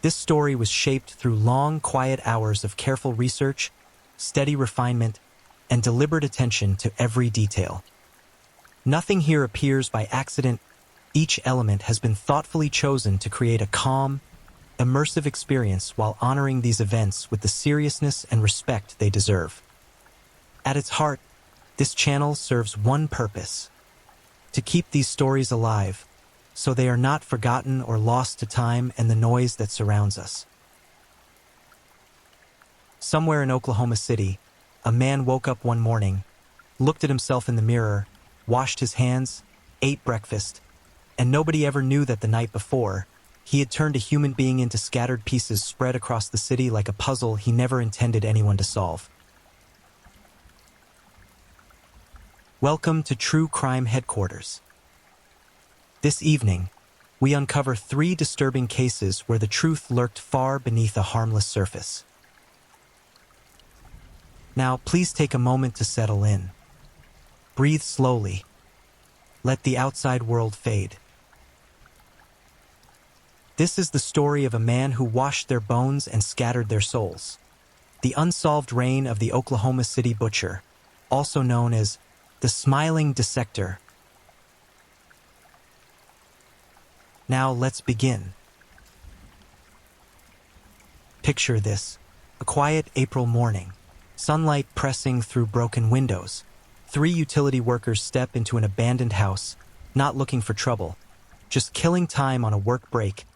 This story was shaped through long, quiet hours of careful research, steady refinement, and deliberate attention to every detail. Nothing here appears by accident. Each element has been thoughtfully chosen to create a calm, immersive experience while honoring these events with the seriousness and respect they deserve. At its heart, this channel serves one purpose: to keep these stories alive, so they are not forgotten or lost to time and the noise that surrounds us. Somewhere in Oklahoma City, a man woke up one morning, looked at himself in the mirror, washed his hands, ate breakfast, and nobody ever knew that the night before, he had turned a human being into scattered pieces spread across the city like a puzzle he never intended anyone to solve. Welcome to True Crime Headquarters. This evening, we uncover 3 disturbing cases where the truth lurked far beneath a harmless surface. Now, please take a moment to settle in. Breathe slowly. Let the outside world fade. This is the story of a man who washed their bones and scattered their souls. The unsolved reign of the Oklahoma City Butcher, also known as the Smiling Dissector. Now let's begin. Picture this: a quiet April morning, sunlight pressing through broken windows. 3 utility workers step into an abandoned house, not looking for trouble, just killing time on a work break,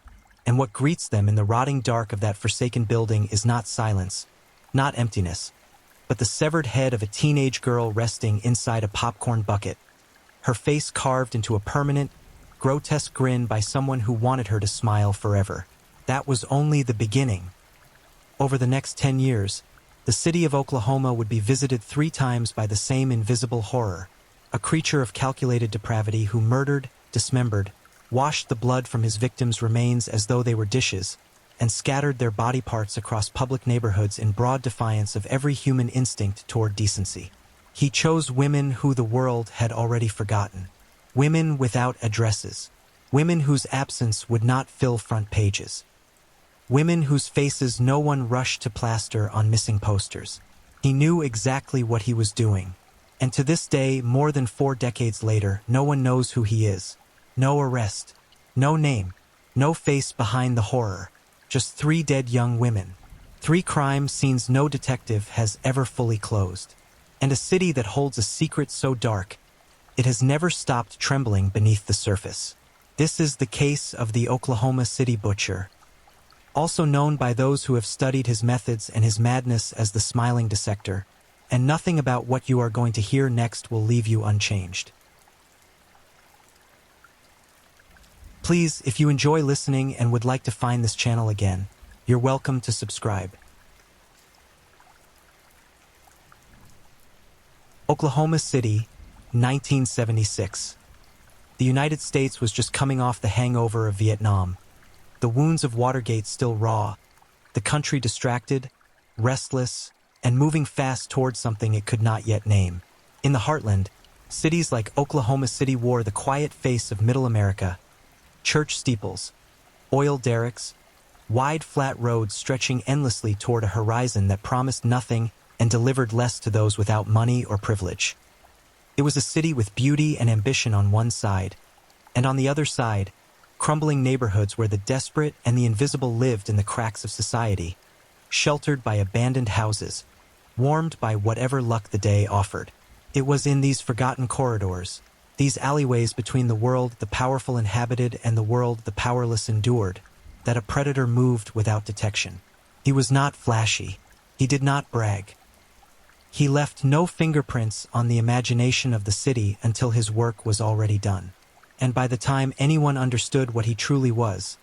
and what greets them in the rotting dark of that forsaken building is not silence, not emptiness, but the severed head of a teenage girl resting inside a popcorn bucket, her face carved into a permanent, grotesque grin by someone who wanted her to smile forever. That was only the beginning. Over the next 10 years, the city of Oklahoma would be visited 3 times by the same invisible horror, a creature of calculated depravity who murdered, dismembered, washed the blood from his victims' remains as though they were dishes, and scattered their body parts across public neighborhoods in broad defiance of every human instinct toward decency. He chose women who the world had already forgotten. Women without addresses. Women whose absence would not fill front pages. Women whose faces no one rushed to plaster on missing posters. He knew exactly what he was doing. And to this day, more than 4 decades later, no one knows who he is. No arrest. No name. No face behind the horror. Just 3 dead young women. 3 crime scenes no detective has ever fully closed. And a city that holds a secret so dark, it has never stopped trembling beneath the surface. This is the case of the Oklahoma City Butcher, also known by those who have studied his methods and his madness as the Smiling Dissector, and nothing about what you are going to hear next will leave you unchanged. Please, if you enjoy listening and would like to find this channel again, you're welcome to subscribe. Oklahoma City, 1976. The United States was just coming off the hangover of Vietnam. The wounds of Watergate still raw, the country distracted, restless, and moving fast towards something it could not yet name. In the heartland, cities like Oklahoma City wore the quiet face of Middle America: church steeples, oil derricks, wide flat roads stretching endlessly toward a horizon that promised nothing and delivered less to those without money or privilege. It was a city with beauty and ambition on one side, and on the other side, crumbling neighborhoods where the desperate and the invisible lived in the cracks of society, sheltered by abandoned houses, warmed by whatever luck the day offered. It was in these forgotten corridors, these alleyways between the world the powerful inhabited and the world the powerless endured, that a predator moved without detection. He was not flashy. He did not brag. He left no fingerprints on the imagination of the city until his work was already done. And by the time anyone understood what he truly was,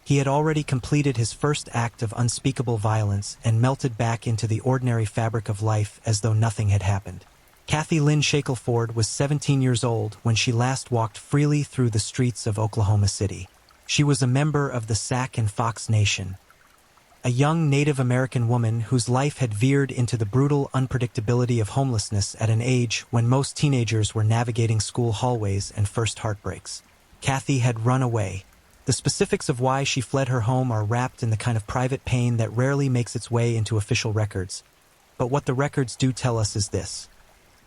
he had already completed his first act of unspeakable violence and melted back into the ordinary fabric of life as though nothing had happened. Kathy Lynn Shackelford was 17 years old when she last walked freely through the streets of Oklahoma City. She was a member of the Sac and Fox Nation, a young Native American woman whose life had veered into the brutal unpredictability of homelessness at an age when most teenagers were navigating school hallways and first heartbreaks. Kathy had run away, The specifics of why she fled her home are wrapped in the kind of private pain that rarely makes its way into official records. But what the records do tell us is this.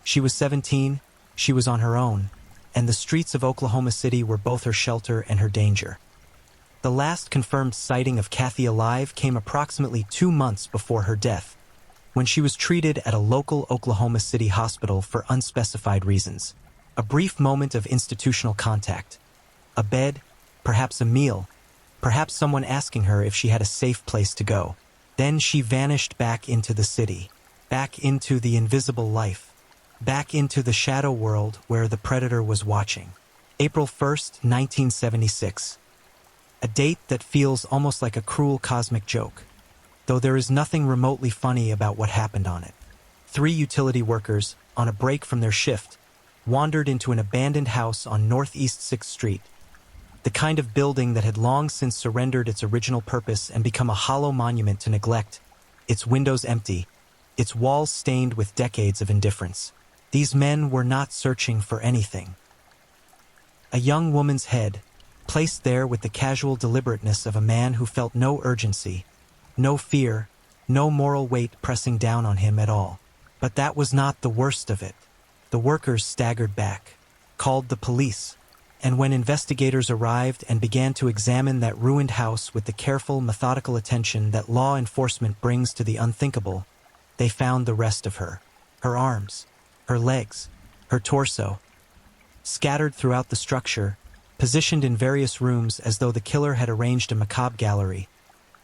She was 17, she was on her own, and the streets of Oklahoma City were both her shelter and her danger. The last confirmed sighting of Kathy alive came approximately 2 months before her death, when she was treated at a local Oklahoma City hospital for unspecified reasons. A brief moment of institutional contact. A bed, perhaps a meal, perhaps someone asking her if she had a safe place to go. Then she vanished back into the city, back into the invisible life, back into the shadow world where the predator was watching. April 1st, 1976. A date that feels almost like a cruel cosmic joke, though there is nothing remotely funny about what happened on it. 3 utility workers, on a break from their shift, wandered into an abandoned house on Northeast 6th Street, the kind of building that had long since surrendered its original purpose and become a hollow monument to neglect, its windows empty, its walls stained with decades of indifference. These men were not searching for anything. A young woman's head, placed there with the casual deliberateness of a man who felt no urgency, no fear, no moral weight pressing down on him at all. But that was not the worst of it. The workers staggered back, called the police, and when investigators arrived and began to examine that ruined house with the careful, methodical attention that law enforcement brings to the unthinkable, they found the rest of her. Her arms, her legs, her torso, scattered throughout the structure, positioned in various rooms as though the killer had arranged a macabre gallery,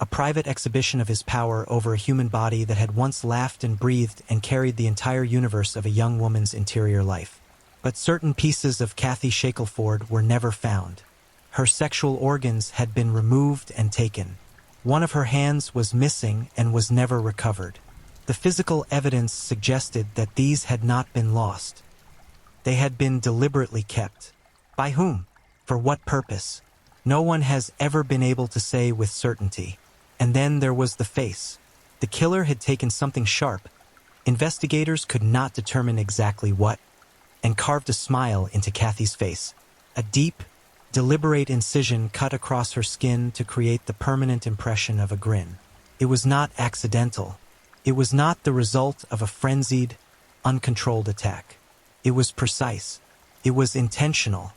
a private exhibition of his power over a human body that had once laughed and breathed and carried the entire universe of a young woman's interior life. But certain pieces of Kathy Shackelford were never found. Her sexual organs had been removed and taken. One of her hands was missing and was never recovered. The physical evidence suggested that these had not been lost. They had been deliberately kept. By whom? For what purpose? No one has ever been able to say with certainty. And then there was the face. The killer had taken something sharp. Investigators could not determine exactly what, and carved a smile into Kathy's face. A deep, deliberate incision cut across her skin to create the permanent impression of a grin. It was not accidental. It was not the result of a frenzied, uncontrolled attack. It was precise. It was intentional.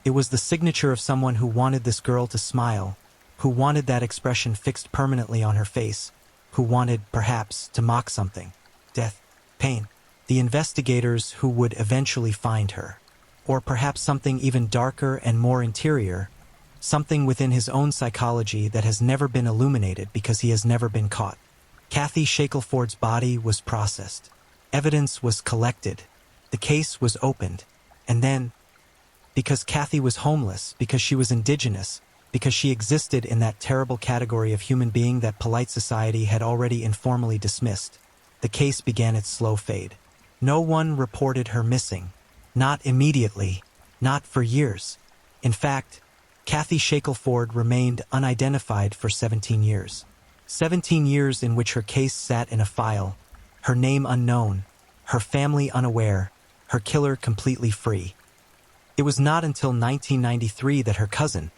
It was the signature of someone who wanted this girl to smile, who wanted that expression fixed permanently on her face, who wanted, perhaps, to mock something. Death, pain. The investigators who would eventually find her. Or perhaps something even darker and more interior, something within his own psychology that has never been illuminated because he has never been caught. Kathy Shackelford's body was processed. Evidence was collected. The case was opened. And then, because Kathy was homeless, because she was indigenous, because she existed in that terrible category of human being that polite society had already informally dismissed, the case began its slow fade. No one reported her missing. Not immediately. Not for years. In fact, Kathy Shackelford remained unidentified for 17 years. 17 years in which her case sat in a file, her name unknown, her family unaware, her killer completely free. It was not until 1993 that her cousin,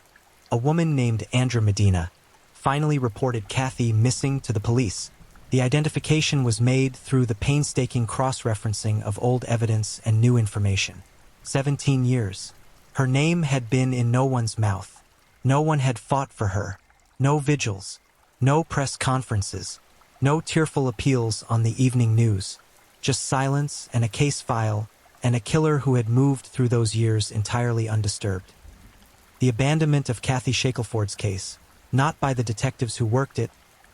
a woman named Andrea Medina, finally reported Kathy missing to the police. The identification was made through the painstaking cross-referencing of old evidence and new information. 17 years. Her name had been in no one's mouth. No one had fought for her. No vigils. No press conferences. No tearful appeals on the evening news. Just silence and a case file, and a killer who had moved through those years entirely undisturbed. The abandonment of Kathy Shackelford's case, not by the detectives who worked it,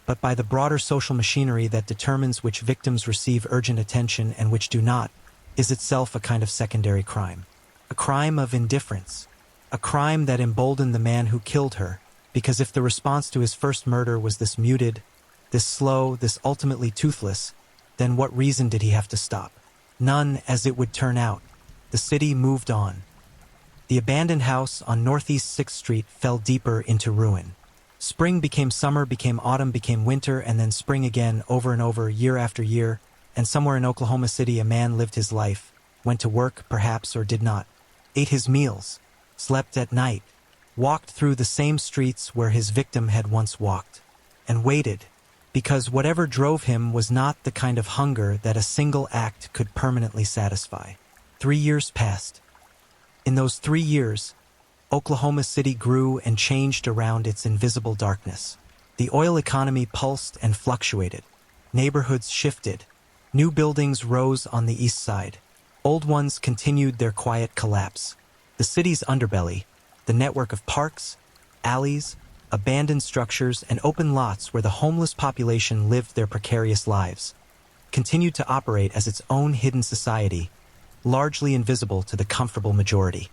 but by the broader social machinery that determines which victims receive urgent attention and which do not, is itself a kind of secondary crime. A crime of indifference. A crime that emboldened the man who killed her, because if the response to his first murder was this muted, this slow, this ultimately toothless, then what reason did he have to stop? None, as it would turn out. The city moved on. The abandoned house on Northeast 6th Street fell deeper into ruin. Spring became summer, became autumn, became winter, and then spring again, over and over, year after year, and somewhere in Oklahoma City a man lived his life, went to work, perhaps, or did not, ate his meals, slept at night, walked through the same streets where his victim had once walked, and waited, because whatever drove him was not the kind of hunger that a single act could permanently satisfy. 3 years passed. In those 3 years, Oklahoma City grew and changed around its invisible darkness. The oil economy pulsed and fluctuated. Neighborhoods shifted. New buildings rose on the east side. Old ones continued their quiet collapse. The city's underbelly, the network of parks, alleys, abandoned structures, and open lots where the homeless population lived their precarious lives, continued to operate as its own hidden society, largely invisible to the comfortable majority.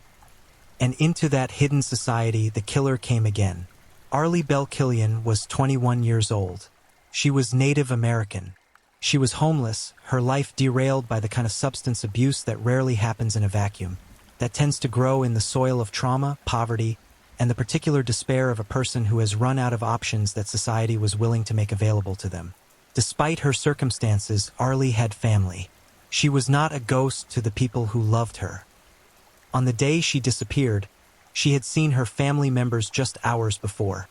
And into that hidden society the killer came again. Arlie Bell Killian was 21 years old. She was Native American. She was homeless, her life derailed by the kind of substance abuse that rarely happens in a vacuum, that tends to grow in the soil of trauma, poverty, and the particular despair of a person who has run out of options that society was willing to make available to them. Despite her circumstances, Arlie had family. She was not a ghost to the people who loved her. On the day she disappeared, she had seen her family members just hours before.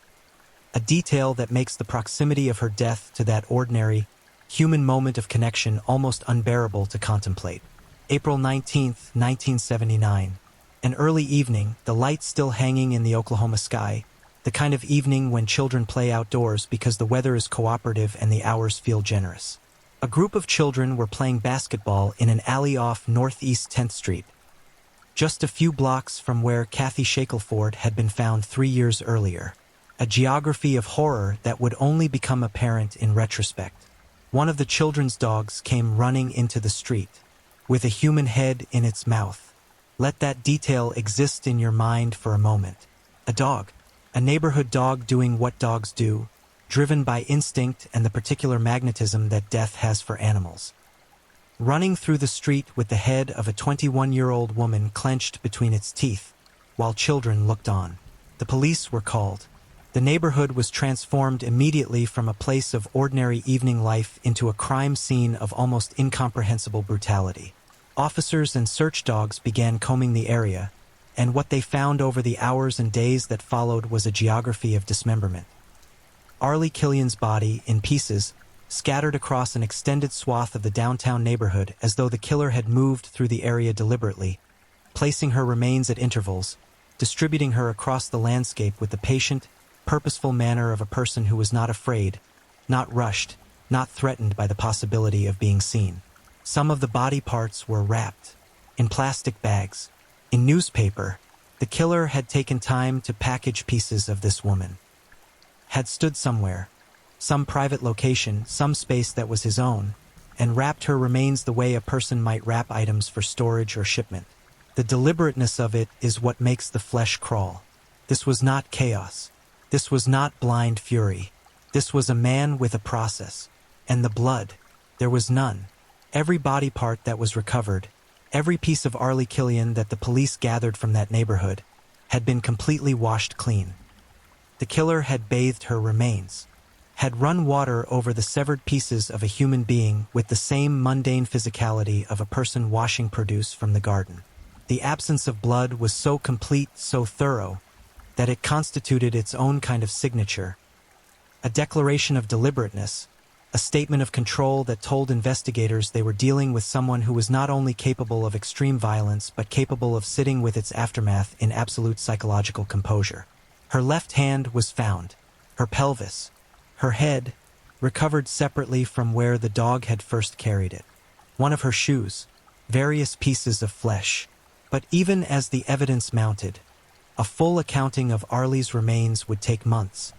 A detail that makes the proximity of her death to that ordinary, human moment of connection almost unbearable to contemplate. April 19, 1979. An early evening, the lights still hanging in the Oklahoma sky, the kind of evening when children play outdoors because the weather is cooperative and the hours feel generous. A group of children were playing basketball in an alley off Northeast 10th Street, just a few blocks from where Kathy Shackelford had been found 3 years earlier. A geography of horror that would only become apparent in retrospect. One of the children's dogs came running into the street, with a human head in its mouth. Let that detail exist in your mind for a moment. A dog, a neighborhood dog doing what dogs do, driven by instinct and the particular magnetism that death has for animals. Running through the street with the head of a 21-year-old woman clenched between its teeth, while children looked on. The police were called. The neighborhood was transformed immediately from a place of ordinary evening life into a crime scene of almost incomprehensible brutality. Officers and search dogs began combing the area, and what they found over the hours and days that followed was a geography of dismemberment. Arlie Killian's body, in pieces, scattered across an extended swath of the downtown neighborhood as though the killer had moved through the area deliberately, placing her remains at intervals, distributing her across the landscape with the patient, purposeful manner of a person who was not afraid, not rushed, not threatened by the possibility of being seen. Some of the body parts were wrapped in plastic bags. In newspaper, the killer had taken time to package pieces of this woman. Had stood somewhere, some private location, some space that was his own, and wrapped her remains the way a person might wrap items for storage or shipment. The deliberateness of it is what makes the flesh crawl. This was not chaos. This was not blind fury. This was a man with a process. And the blood, there was none. Every body part that was recovered, every piece of Arlie Killian that the police gathered from that neighborhood, had been completely washed clean. The killer had bathed her remains, had run water over the severed pieces of a human being with the same mundane physicality of a person washing produce from the garden. The absence of blood was so complete, so thorough, that it constituted its own kind of signature, a declaration of deliberateness, a statement of control that told investigators they were dealing with someone who was not only capable of extreme violence but capable of sitting with its aftermath in absolute psychological composure. Her left hand was found, her pelvis, her head, recovered separately from where the dog had first carried it. One of her shoes, various pieces of flesh. But even as the evidence mounted, a full accounting of Arlie's remains would take months,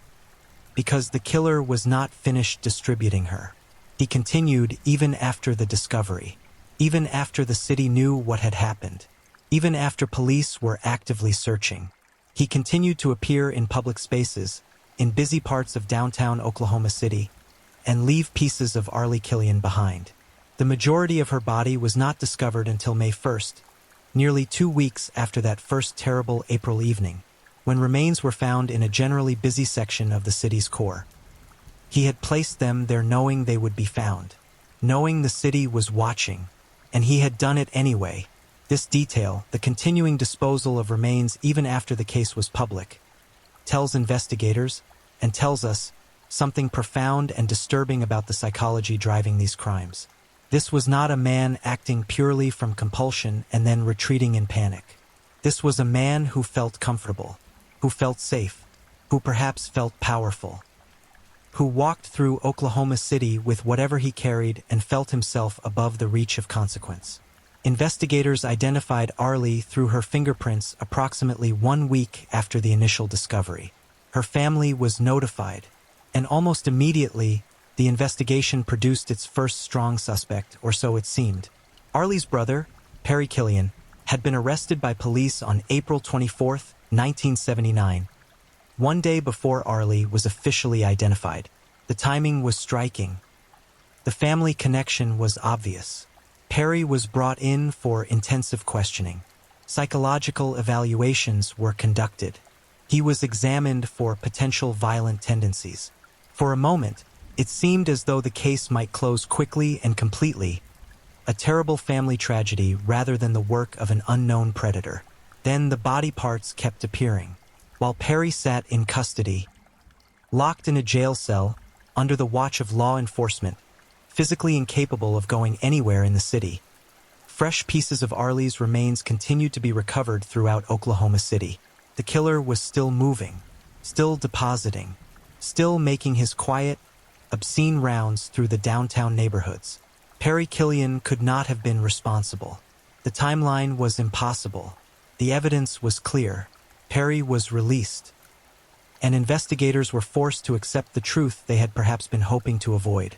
because the killer was not finished distributing her. He continued even after the discovery, even after the city knew what had happened, even after police were actively searching. He continued to appear in public spaces, in busy parts of downtown Oklahoma City, and leave pieces of Arlie Killian behind. The majority of her body was not discovered until May 1st, nearly 2 weeks after that first terrible April evening, when remains were found in a generally busy section of the city's core. He had placed them there knowing they would be found, knowing the city was watching, and he had done it anyway. This detail, the continuing disposal of remains even after the case was public, tells investigators, and tells us something profound and disturbing about the psychology driving these crimes. This was not a man acting purely from compulsion and then retreating in panic. This was a man who felt comfortable, who felt safe, who perhaps felt powerful, who walked through Oklahoma City with whatever he carried and felt himself above the reach of consequence. Investigators identified Arlie through her fingerprints approximately 1 week after the initial discovery. Her family was notified, and almost immediately, the investigation produced its first strong suspect, or so it seemed. Arlie's brother, Perry Killian, had been arrested by police on April 24, 1979, 1 day before Arlie was officially identified. The timing was striking. The family connection was obvious. Perry was brought in for intensive questioning. Psychological evaluations were conducted. He was examined for potential violent tendencies. For a moment, it seemed as though the case might close quickly and completely, a terrible family tragedy rather than the work of an unknown predator. Then the body parts kept appearing. While Perry sat in custody, locked in a jail cell, under the watch of law enforcement, physically incapable of going anywhere in the city, fresh pieces of Arlie's remains continued to be recovered throughout Oklahoma City. The killer was still moving, still depositing, still making his quiet, obscene rounds through the downtown neighborhoods. Perry Killian could not have been responsible. The timeline was impossible. The evidence was clear. Perry was released, and investigators were forced to accept the truth they had perhaps been hoping to avoid.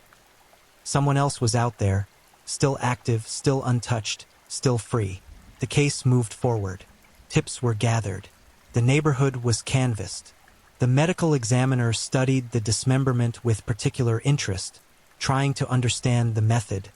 Someone else was out there, still active, still untouched, still free. The case moved forward. Tips were gathered. The neighborhood was canvassed. The medical examiner studied the dismemberment with particular interest, trying to understand the method,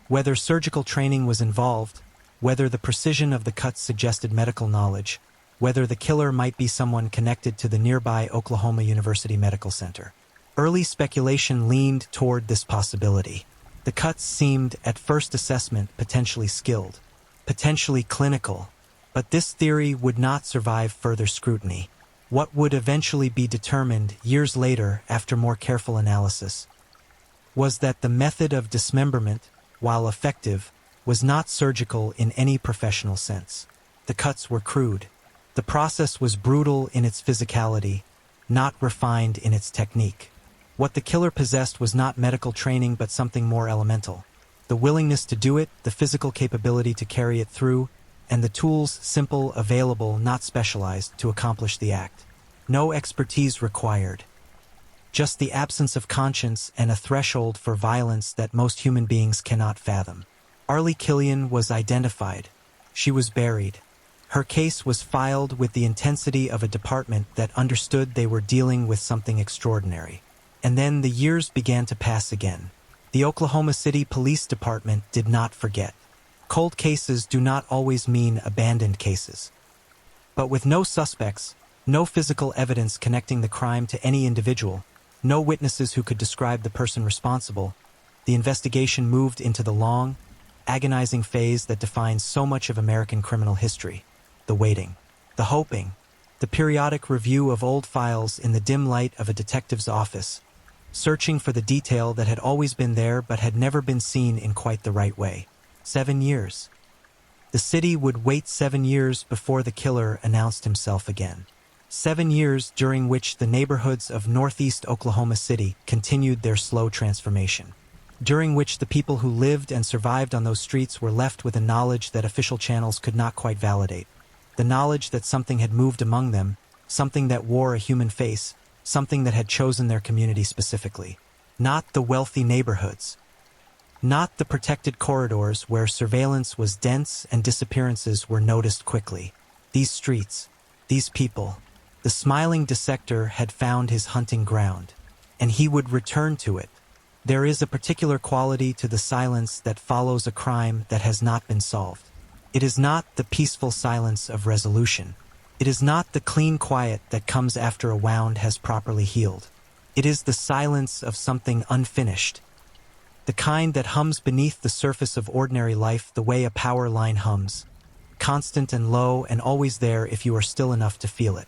whether surgical training was involved, whether the precision of the cuts suggested medical knowledge, whether the killer might be someone connected to the nearby Oklahoma University Medical Center. Early speculation leaned toward this possibility. The cuts seemed, at first assessment, potentially skilled, potentially clinical, but this theory would not survive further scrutiny. What would eventually be determined years later, after more careful analysis, was that the method of dismemberment, while effective, was not surgical in any professional sense. The cuts were crude. The process was brutal in its physicality, not refined in its technique. What the killer possessed was not medical training but something more elemental. The willingness to do it, the physical capability to carry it through, and the tools, simple, available, not specialized, to accomplish the act. No expertise required. Just the absence of conscience and a threshold for violence that most human beings cannot fathom. Arlie Killian was identified. She was buried. Her case was filed with the intensity of a department that understood they were dealing with something extraordinary. And then the years began to pass again. The Oklahoma City Police Department did not forget. Cold cases do not always mean abandoned cases. But with no suspects, no physical evidence connecting the crime to any individual, no witnesses who could describe the person responsible, the investigation moved into the long, agonizing phase that defines so much of American criminal history. The waiting, the hoping, the periodic review of old files in the dim light of a detective's office, searching for the detail that had always been there but had never been seen in quite the right way. 7 years. The city would wait 7 years before the killer announced himself again. 7 years during which the neighborhoods of northeast Oklahoma City continued their slow transformation. During which the people who lived and survived on those streets were left with a knowledge that official channels could not quite validate. The knowledge that something had moved among them, something that wore a human face, something that had chosen their community specifically. Not the wealthy neighborhoods. Not the protected corridors where surveillance was dense and disappearances were noticed quickly. These streets, these people, the smiling dissector had found his hunting ground, and he would return to it. There is a particular quality to the silence that follows a crime that has not been solved. It is not the peaceful silence of resolution. It is not the clean quiet that comes after a wound has properly healed. It is the silence of something unfinished. The kind that hums beneath the surface of ordinary life the way a power line hums, constant and low and always there if you are still enough to feel it.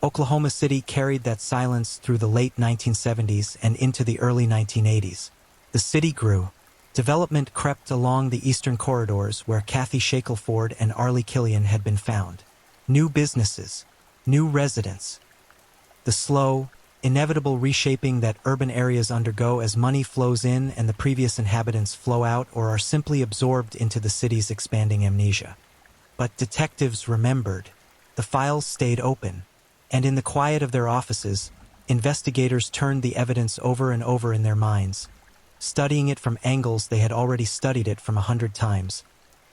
Oklahoma City carried that silence through the late 1970s and into the early 1980s. The city grew. Development crept along the eastern corridors where Kathy Shackelford and Arlie Killian had been found. New businesses, new residents. The slow, inevitable reshaping that urban areas undergo as money flows in and the previous inhabitants flow out or are simply absorbed into the city's expanding amnesia. But detectives remembered. The files stayed open, and in the quiet of their offices, investigators turned the evidence over and over in their minds, studying it from angles they had already studied it from 100 times,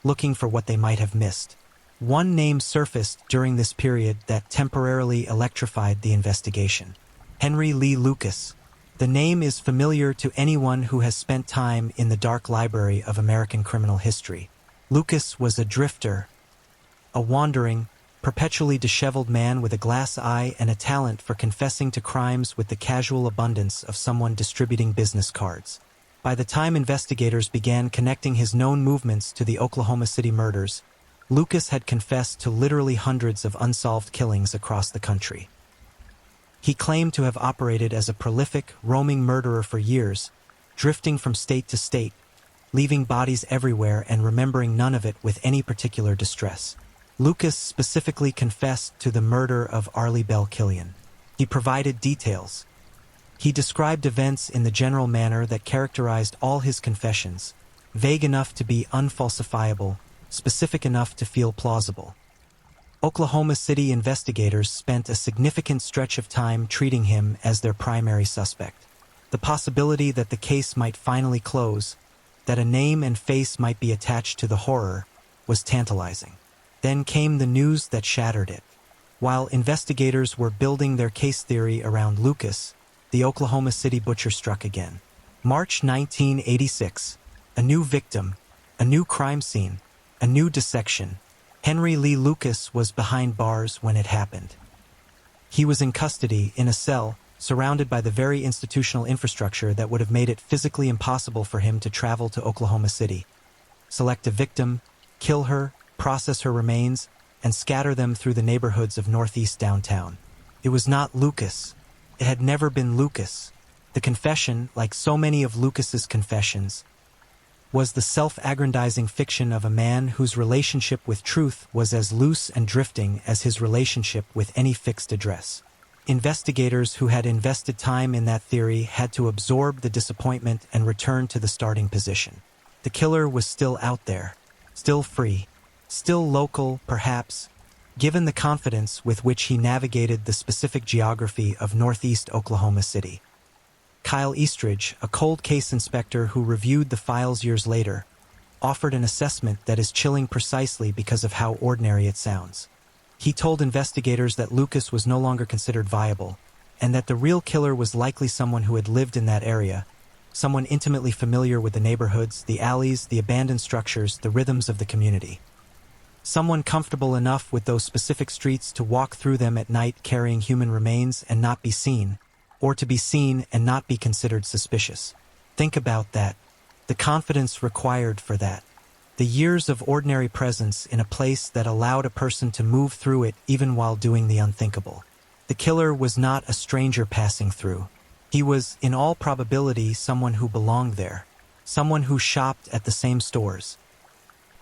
looking for what they might have missed. One name surfaced during this period that temporarily electrified the investigation. Henry Lee Lucas. The name is familiar to anyone who has spent time in the dark library of American criminal history. Lucas was a drifter, a wandering, perpetually disheveled man with a glass eye and a talent for confessing to crimes with the casual abundance of someone distributing business cards. By the time investigators began connecting his known movements to the Oklahoma City murders, Lucas had confessed to literally hundreds of unsolved killings across the country. He claimed to have operated as a prolific, roaming murderer for years, drifting from state to state, leaving bodies everywhere and remembering none of it with any particular distress. Lucas specifically confessed to the murder of Arlie Bell Killian. He provided details. He described events in the general manner that characterized all his confessions, vague enough to be unfalsifiable, specific enough to feel plausible. Oklahoma City investigators spent a significant stretch of time treating him as their primary suspect. The possibility that the case might finally close, that a name and face might be attached to the horror, was tantalizing. Then came the news that shattered it. While investigators were building their case theory around Lucas, the Oklahoma City butcher struck again. March 1986. A new victim, a new crime scene, a new dissection. Henry Lee Lucas was behind bars when it happened. He was in custody, in a cell, surrounded by the very institutional infrastructure that would have made it physically impossible for him to travel to Oklahoma City, select a victim, kill her, process her remains, and scatter them through the neighborhoods of northeast downtown. It was not Lucas. It had never been Lucas. The confession, like so many of Lucas's confessions, was the self-aggrandizing fiction of a man whose relationship with truth was as loose and drifting as his relationship with any fixed address. Investigators who had invested time in that theory had to absorb the disappointment and return to the starting position. The killer was still out there, still free, still local, perhaps, given the confidence with which he navigated the specific geography of northeast Oklahoma City. Kyle Eastridge, a cold case inspector who reviewed the files years later, offered an assessment that is chilling precisely because of how ordinary it sounds. He told investigators that Lucas was no longer considered viable, and that the real killer was likely someone who had lived in that area, someone intimately familiar with the neighborhoods, the alleys, the abandoned structures, the rhythms of the community. Someone comfortable enough with those specific streets to walk through them at night carrying human remains and not be seen, or to be seen and not be considered suspicious. Think about that. The confidence required for that. The years of ordinary presence in a place that allowed a person to move through it even while doing the unthinkable. The killer was not a stranger passing through. He was, in all probability, someone who belonged there, someone who shopped at the same stores,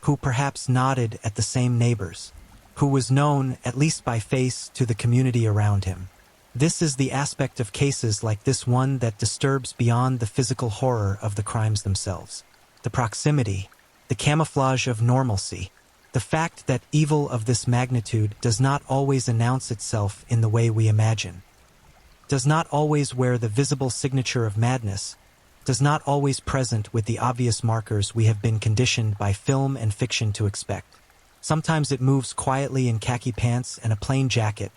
who perhaps nodded at the same neighbors, who was known, at least by face, to the community around him. This is the aspect of cases like this one that disturbs beyond the physical horror of the crimes themselves. The proximity, the camouflage of normalcy, the fact that evil of this magnitude does not always announce itself in the way we imagine, does not always wear the visible signature of madness, does not always present with the obvious markers we have been conditioned by film and fiction to expect. Sometimes it moves quietly in khaki pants and a plain jacket,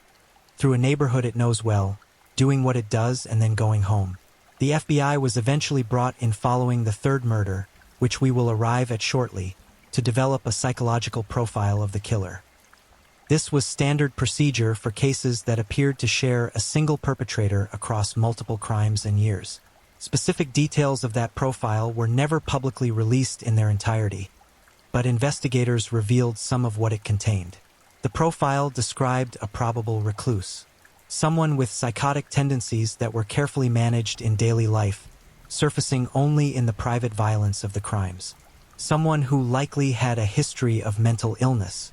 through a neighborhood it knows well, doing what it does and then going home. The FBI was eventually brought in following the third murder, which we will arrive at shortly, to develop a psychological profile of the killer. This was standard procedure for cases that appeared to share a single perpetrator across multiple crimes and years. Specific details of that profile were never publicly released in their entirety, but investigators revealed some of what it contained. The profile described a probable recluse, Someone with psychotic tendencies that were carefully managed in daily life, surfacing only in the private violence of the crimes. Someone who likely had a history of mental illness,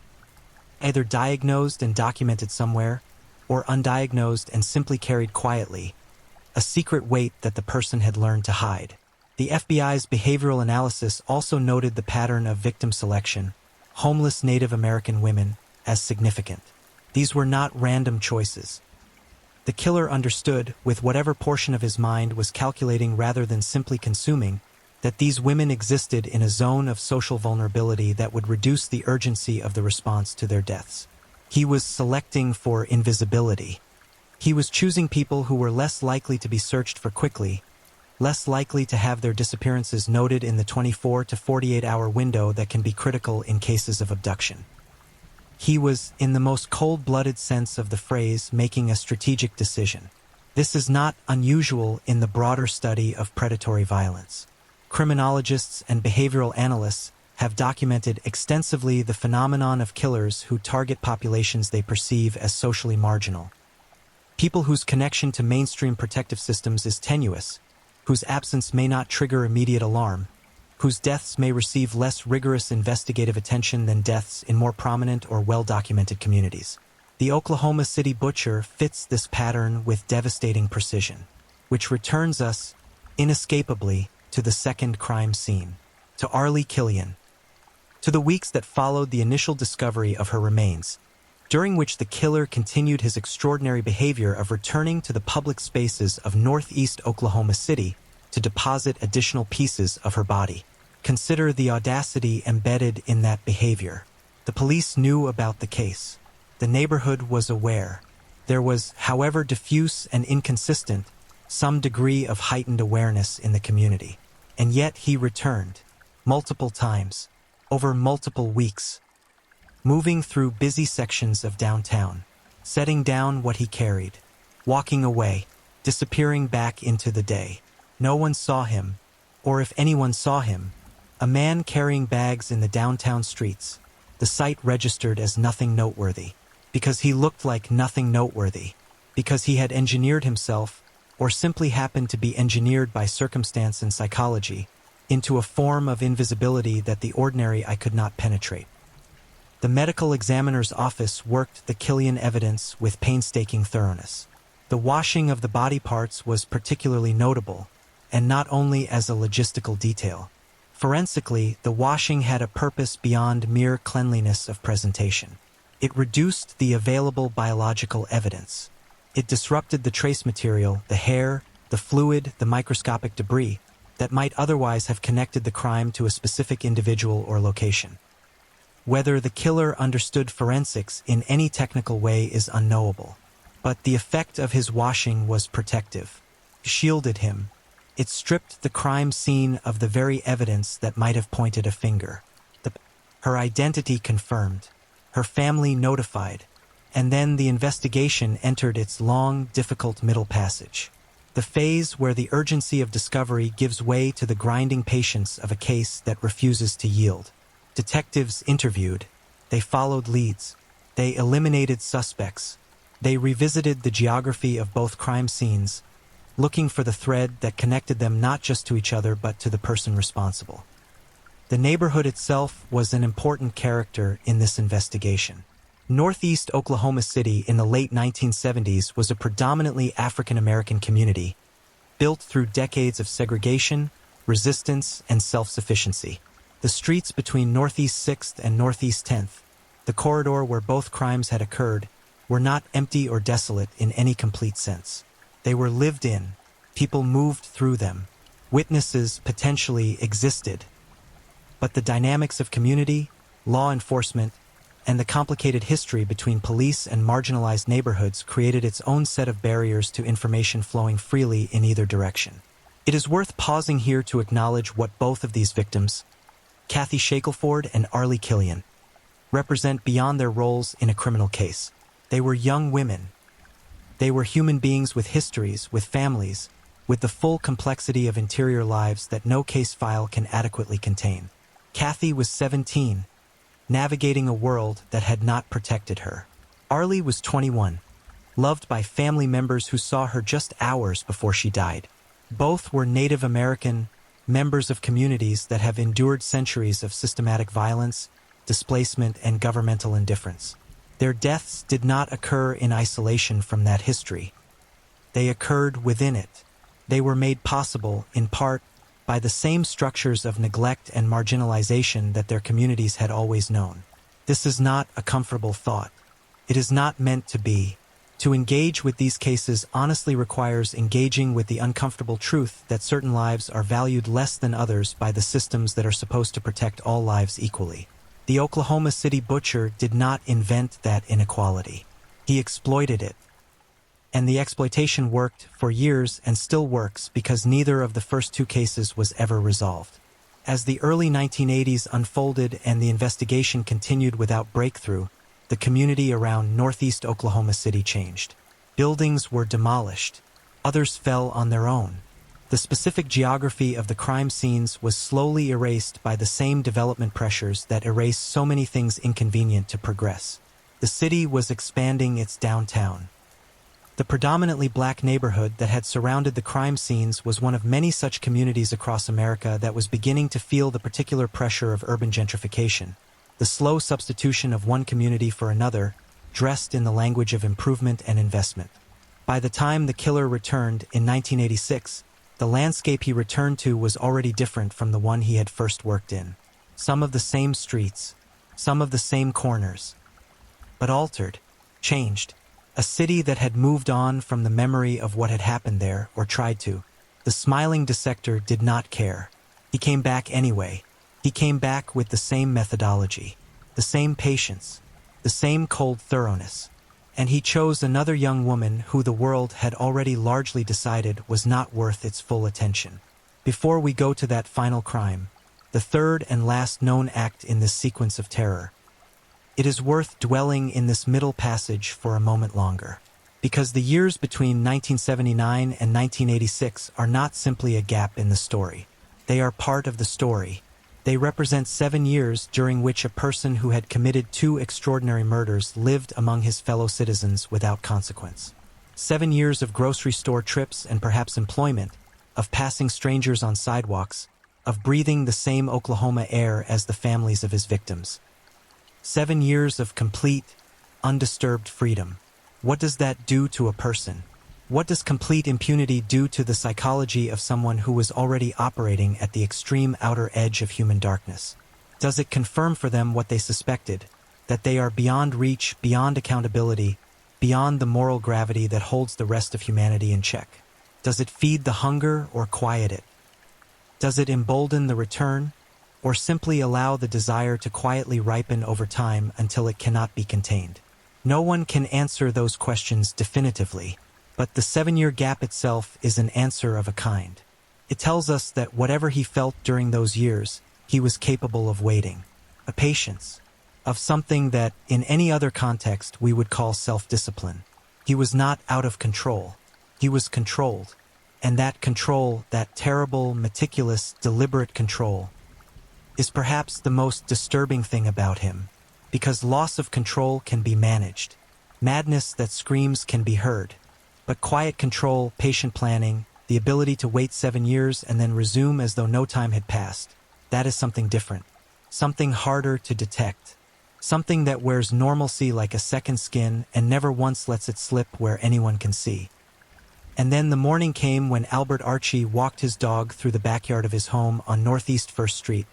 either diagnosed and documented somewhere, or undiagnosed and simply carried quietly, a secret weight that the person had learned to hide. The FBI's behavioral analysis also noted the pattern of victim selection, homeless Native American women, as significant. These were not random choices. The killer understood, with whatever portion of his mind was calculating rather than simply consuming, that these women existed in a zone of social vulnerability that would reduce the urgency of the response to their deaths. He was selecting for invisibility. He was choosing people who were less likely to be searched for quickly, less likely to have their disappearances noted in the 24 to 48-hour window that can be critical in cases of abduction. He was, in the most cold-blooded sense of the phrase, making a strategic decision. This is not unusual in the broader study of predatory violence. Criminologists and behavioral analysts have documented extensively the phenomenon of killers who target populations they perceive as socially marginal. People whose connection to mainstream protective systems is tenuous, whose absence may not trigger immediate alarm, whose deaths may receive less rigorous investigative attention than deaths in more prominent or well-documented communities. The Oklahoma City butcher fits this pattern with devastating precision, which returns us, inescapably, to the second crime scene, to Arlie Killian, to the weeks that followed the initial discovery of her remains, during which the killer continued his extraordinary behavior of returning to the public spaces of northeast Oklahoma City to deposit additional pieces of her body. Consider the audacity embedded in that behavior. The police knew about the case. The neighborhood was aware. There was, however diffuse and inconsistent, some degree of heightened awareness in the community. And yet he returned, multiple times, over multiple weeks, moving through busy sections of downtown, setting down what he carried, walking away, disappearing back into the day. No one saw him, or if anyone saw him, a man carrying bags in the downtown streets. The sight registered as nothing noteworthy, because he looked like nothing noteworthy, because he had engineered himself, or simply happened to be engineered by circumstance and psychology, into a form of invisibility that the ordinary eye could not penetrate. The medical examiner's office worked the Killian evidence with painstaking thoroughness. The washing of the body parts was particularly notable, and not only as a logistical detail. Forensically, the washing had a purpose beyond mere cleanliness of presentation. It reduced the available biological evidence. It disrupted the trace material, the hair, the fluid, the microscopic debris, that might otherwise have connected the crime to a specific individual or location. Whether the killer understood forensics in any technical way is unknowable, but the effect of his washing was protective. It shielded him. It stripped the crime scene of the very evidence that might have pointed a finger. Her identity confirmed, her family notified, and then the investigation entered its long, difficult middle passage. The phase where the urgency of discovery gives way to the grinding patience of a case that refuses to yield. Detectives interviewed. They followed leads. They eliminated suspects. They revisited the geography of both crime scenes, looking for the thread that connected them not just to each other but to the person responsible. The neighborhood itself was an important character in this investigation. Northeast Oklahoma City in the late 1970s was a predominantly African-American community, built through decades of segregation, resistance, and self-sufficiency. The streets between Northeast 6th and Northeast 10th, the corridor where both crimes had occurred, were not empty or desolate in any complete sense. They were lived in. People moved through them. Witnesses potentially existed. But the dynamics of community, law enforcement, and the complicated history between police and marginalized neighborhoods created its own set of barriers to information flowing freely in either direction. It is worth pausing here to acknowledge what both of these victims, Kathy Shackelford and Arlie Killian, represent beyond their roles in a criminal case. They were young women. They were human beings with histories, with families, with the full complexity of interior lives that no case file can adequately contain. Kathy was 17, navigating a world that had not protected her. Arlie was 21, loved by family members who saw her just hours before she died. Both were Native American, members of communities that have endured centuries of systematic violence, displacement, and governmental indifference. Their deaths did not occur in isolation from that history. They occurred within it. They were made possible, in part, by the same structures of neglect and marginalization that their communities had always known. This is not a comfortable thought. It is not meant to be. To engage with these cases honestly requires engaging with the uncomfortable truth that certain lives are valued less than others by the systems that are supposed to protect all lives equally. The Oklahoma City butcher did not invent that inequality. He exploited it. And the exploitation worked for years and still works because neither of the first two cases was ever resolved. As the early 1980s unfolded and the investigation continued without breakthrough, the community around northeast Oklahoma City changed. Buildings were demolished. Others fell on their own. The specific geography of the crime scenes was slowly erased by the same development pressures that erase so many things inconvenient to progress. The city was expanding its downtown. The predominantly black neighborhood that had surrounded the crime scenes was one of many such communities across America that was beginning to feel the particular pressure of urban gentrification, the slow substitution of one community for another, dressed in the language of improvement and investment. By the time the killer returned in 1986, the landscape he returned to was already different from the one he had first worked in. Some of the same streets, some of the same corners, but altered, changed. A city that had moved on from the memory of what had happened there, or tried to. The smiling dissector did not care. He came back anyway. He came back with the same methodology, the same patience, the same cold thoroughness. And he chose another young woman who the world had already largely decided was not worth its full attention. Before we go to that final crime, the third and last known act in this sequence of terror, it is worth dwelling in this middle passage for a moment longer, because the years between 1979 and 1986 are not simply a gap in the story. They are part of the story. They represent 7 years during which a person who had committed 2 extraordinary murders lived among his fellow citizens without consequence. 7 years of grocery store trips and perhaps employment, of passing strangers on sidewalks, of breathing the same Oklahoma air as the families of his victims. 7 years of complete, undisturbed freedom. What does that do to a person? What does complete impunity do to the psychology of someone who was already operating at the extreme outer edge of human darkness? Does it confirm for them what they suspected, that they are beyond reach, beyond accountability, beyond the moral gravity that holds the rest of humanity in check? Does it feed the hunger or quiet it? Does it embolden the return, or simply allow the desire to quietly ripen over time until it cannot be contained? No one can answer those questions definitively, but the 7-year gap itself is an answer of a kind. It tells us that whatever he felt during those years, he was capable of waiting, a patience, of something that, in any other context, we would call self-discipline. He was not out of control. He was controlled. And that control, that terrible, meticulous, deliberate control, is perhaps the most disturbing thing about him, because loss of control can be managed. Madness that screams can be heard. But quiet control, patient planning, the ability to wait 7 years and then resume as though no time had passed, that is something different, something harder to detect, something that wears normalcy like a second skin and never once lets it slip where anyone can see. And then the morning came when Albert Archie walked his dog through the backyard of his home on Northeast 1st Street,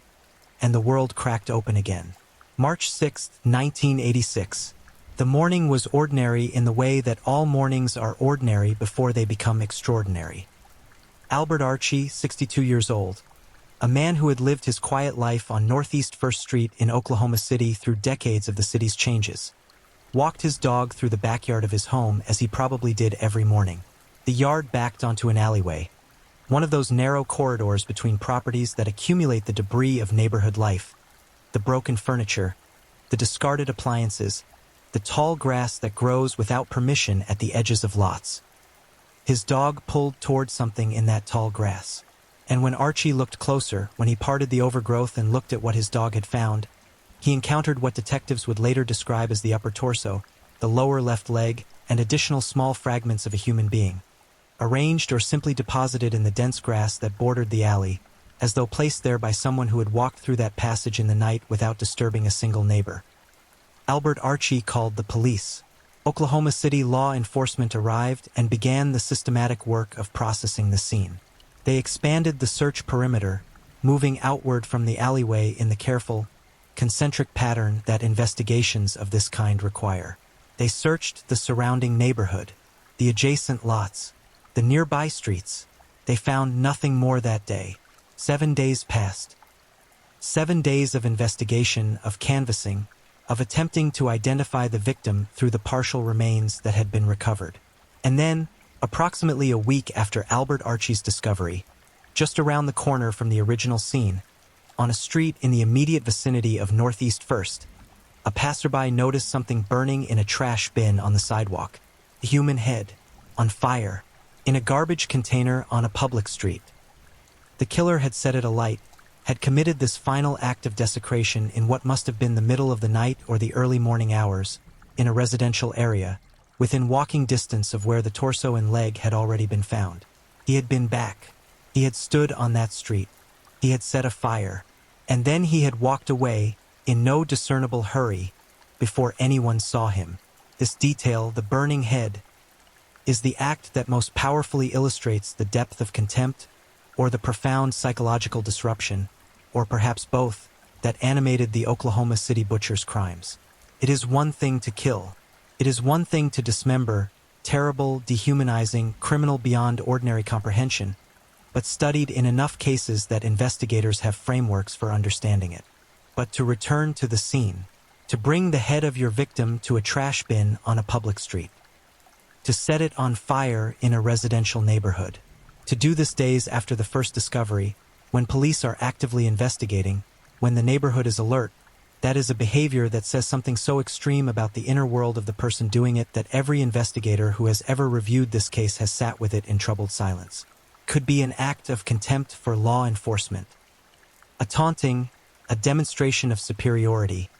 and the world cracked open again. March 6, 1986. The morning was ordinary in the way that all mornings are ordinary before they become extraordinary. Albert Archie, 62 years old, a man who had lived his quiet life on Northeast 1st Street in Oklahoma City through decades of the city's changes, walked his dog through the backyard of his home as he probably did every morning. The yard backed onto an alleyway, one of those narrow corridors between properties that accumulate the debris of neighborhood life, the broken furniture, the discarded appliances, the tall grass that grows without permission at the edges of lots. His dog pulled toward something in that tall grass. And when Archie looked closer, when he parted the overgrowth and looked at what his dog had found, he encountered what detectives would later describe as the upper torso, the lower left leg, and additional small fragments of a human being, arranged or simply deposited in the dense grass that bordered the alley, as though placed there by someone who had walked through that passage in the night without disturbing a single neighbor. Albert Archie called the police. Oklahoma City law enforcement arrived and began the systematic work of processing the scene. They expanded the search perimeter, moving outward from the alleyway in the careful, concentric pattern that investigations of this kind require. They searched the surrounding neighborhood, the adjacent lots, the nearby streets. They found nothing more that day. 7 days passed. 7 days of investigation, of canvassing, of attempting to identify the victim through the partial remains that had been recovered. And then, approximately a week after Albert Archie's discovery, just around the corner from the original scene, on a street in the immediate vicinity of Northeast First, a passerby noticed something burning in a trash bin on the sidewalk. A human head, on fire, in a garbage container on a public street. The killer had set it alight, had committed this final act of desecration in what must have been the middle of the night or the early morning hours, in a residential area, within walking distance of where the torso and leg had already been found. He had been back. He had stood on that street. He had set a fire. And then he had walked away, in no discernible hurry, before anyone saw him. This detail, the burning head, is the act that most powerfully illustrates the depth of contempt, or the profound psychological disruption, or perhaps both, that animated the Oklahoma City butcher's crimes. It is one thing to kill. It is one thing to dismember, terrible, dehumanizing, criminal beyond ordinary comprehension, but studied in enough cases that investigators have frameworks for understanding it. But to return to the scene, to bring the head of your victim to a trash bin on a public street, to set it on fire in a residential neighborhood, to do this days after the first discovery, when police are actively investigating, when the neighborhood is alert, that is a behavior that says something so extreme about the inner world of the person doing it that every investigator who has ever reviewed this case has sat with it in troubled silence. Could be an act of contempt for law enforcement, a taunting, a demonstration of superiority,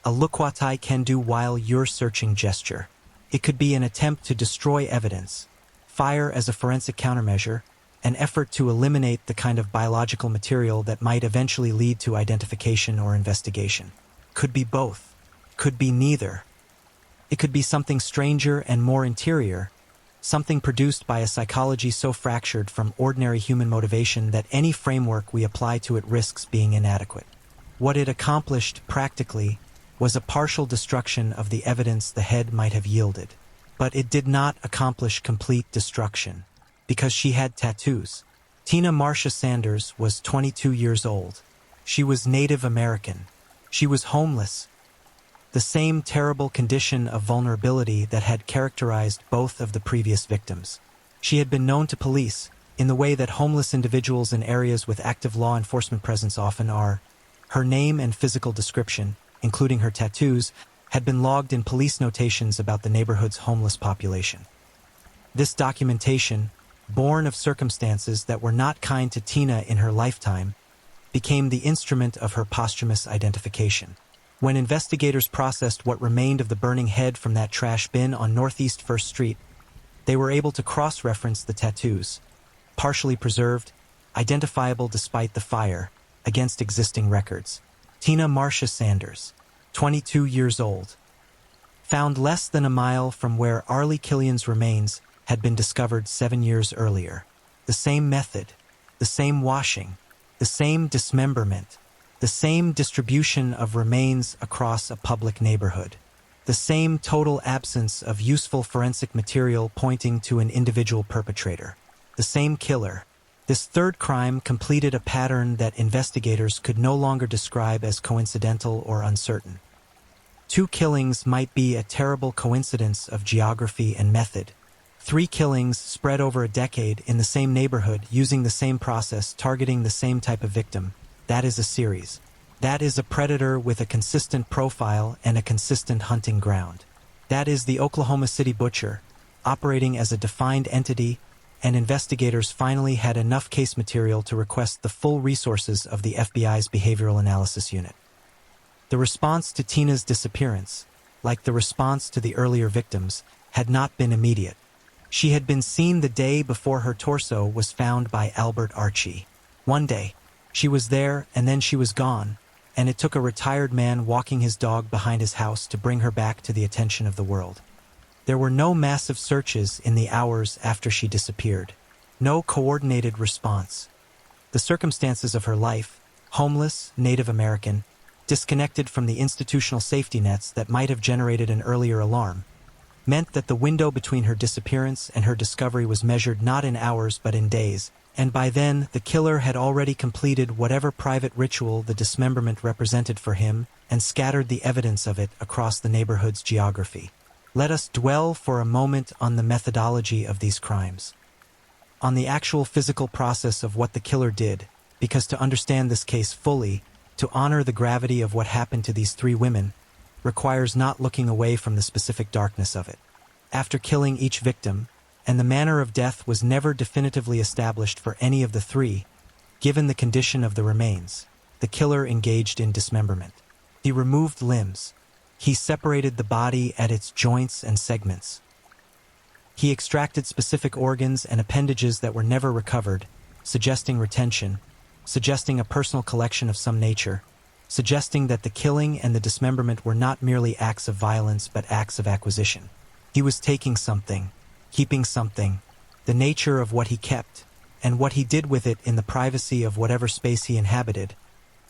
a look what I can do while you're searching gesture. It could be an attempt to destroy evidence, fire as a forensic countermeasure, an effort to eliminate the kind of biological material that might eventually lead to identification or investigation. Could be both. Could be neither. It could be something stranger and more interior, something produced by a psychology so fractured from ordinary human motivation that any framework we apply to it risks being inadequate. What it accomplished, practically, was a partial destruction of the evidence the head might have yielded. But it did not accomplish complete destruction, because she had tattoos. Tina Marcia Sanders was 22 years old. She was Native American. She was homeless. The same terrible condition of vulnerability that had characterized both of the previous victims. She had been known to police, in the way that homeless individuals in areas with active law enforcement presence often are. Her name and physical description, including her tattoos, had been logged in police notations about the neighborhood's homeless population. This documentation, born of circumstances that were not kind to Tina in her lifetime, became the instrument of her posthumous identification. When investigators processed what remained of the burning head from that trash bin on Northeast First Street, they were able to cross-reference the tattoos, partially preserved, identifiable despite the fire, against existing records. Tina Marcia Sanders, 22 years old, found less than a mile from where Arlie Killian's remains had been discovered 7 years earlier. The same method, the same washing, the same dismemberment, the same distribution of remains across a public neighborhood, the same total absence of useful forensic material pointing to an individual perpetrator, the same killer. This third crime completed a pattern that investigators could no longer describe as coincidental or uncertain. 2 killings might be a terrible coincidence of geography and method. 3 killings spread over a decade in the same neighborhood using the same process targeting the same type of victim. That is a series. That is a predator with a consistent profile and a consistent hunting ground. That is the Oklahoma City Butcher, operating as a defined entity, and investigators finally had enough case material to request the full resources of the FBI's Behavioral Analysis Unit. The response to Tina's disappearance, like the response to the earlier victims, had not been immediate. She had been seen the day before her torso was found by Albert Archie. One day, she was there and then she was gone, and it took a retired man walking his dog behind his house to bring her back to the attention of the world. There were no massive searches in the hours after she disappeared. No coordinated response. The circumstances of her life, homeless, Native American, disconnected from the institutional safety nets that might have generated an earlier alarm, meant that the window between her disappearance and her discovery was measured not in hours but in days, and by then the killer had already completed whatever private ritual the dismemberment represented for him and scattered the evidence of it across the neighborhood's geography. Let us dwell for a moment on the methodology of these crimes. On the actual physical process of what the killer did, because to understand this case fully, to honor the gravity of what happened to these three women, requires not looking away from the specific darkness of it. After killing each victim, and the manner of death was never definitively established for any of the three, given the condition of the remains, the killer engaged in dismemberment. He removed limbs. He separated the body at its joints and segments. He extracted specific organs and appendages that were never recovered, suggesting retention, suggesting a personal collection of some nature, suggesting that the killing and the dismemberment were not merely acts of violence but acts of acquisition. He was taking something, keeping something, the nature of what he kept, and what he did with it in the privacy of whatever space he inhabited,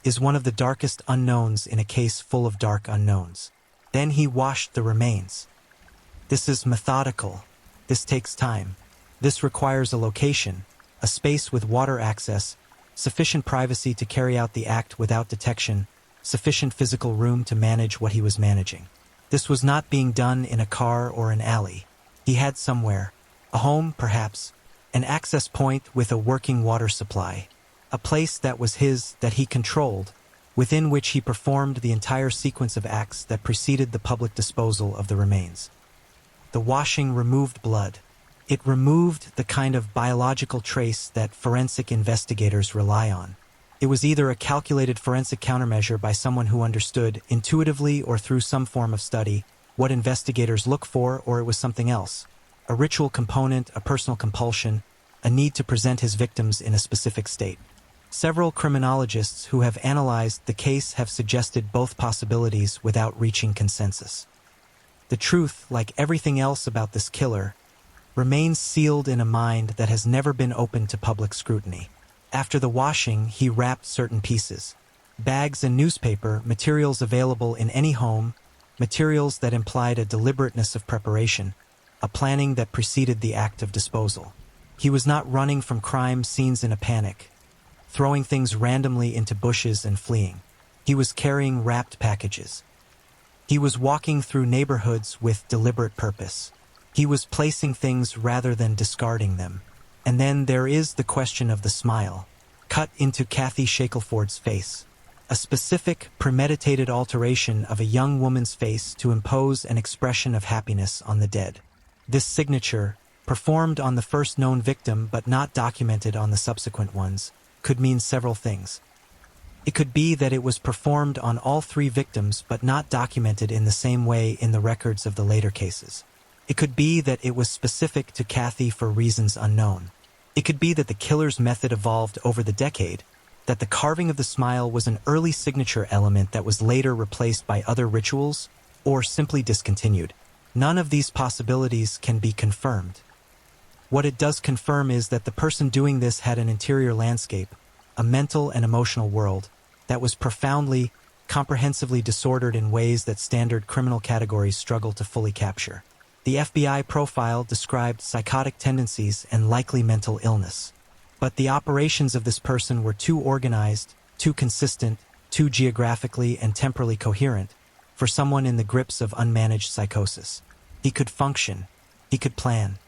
is one of the darkest unknowns in a case full of dark unknowns. Then he washed the remains. This is methodical. This takes time. This requires a location, a space with water access, sufficient privacy to carry out the act without detection, sufficient physical room to manage what he was managing. This was not being done in a car or an alley. He had somewhere, a home perhaps, an access point with a working water supply, a place that was his, that he controlled, within which he performed the entire sequence of acts that preceded the public disposal of the remains. The washing removed blood. It removed the kind of biological trace that forensic investigators rely on. It was either a calculated forensic countermeasure by someone who understood, intuitively or through some form of study, what investigators look for, or it was something else. A ritual component, a personal compulsion, a need to present his victims in a specific state. Several criminologists who have analyzed the case have suggested both possibilities without reaching consensus. The truth, like everything else about this killer, remains sealed in a mind that has never been open to public scrutiny. After the washing, he wrapped certain pieces. Bags and newspaper, materials available in any home, materials that implied a deliberateness of preparation, a planning that preceded the act of disposal. He was not running from crime scenes in a panic, throwing things randomly into bushes and fleeing. He was carrying wrapped packages. He was walking through neighborhoods with deliberate purpose. He was placing things rather than discarding them. And then there is the question of the smile, cut into Kathy Shackelford's face. A specific, premeditated alteration of a young woman's face to impose an expression of happiness on the dead. This signature, performed on the first known victim but not documented on the subsequent ones, could mean several things. It could be that it was performed on all three victims but not documented in the same way in the records of the later cases. It could be that it was specific to Kathy for reasons unknown. It could be that the killer's method evolved over the decade, that the carving of the smile was an early signature element that was later replaced by other rituals, or simply discontinued. None of these possibilities can be confirmed. What it does confirm is that the person doing this had an interior landscape, a mental and emotional world, that was profoundly, comprehensively disordered in ways that standard criminal categories struggle to fully capture. The FBI profile described psychotic tendencies and likely mental illness. But the operations of this person were too organized, too consistent, too geographically and temporally coherent for someone in the grips of unmanaged psychosis. He could function. He could plan.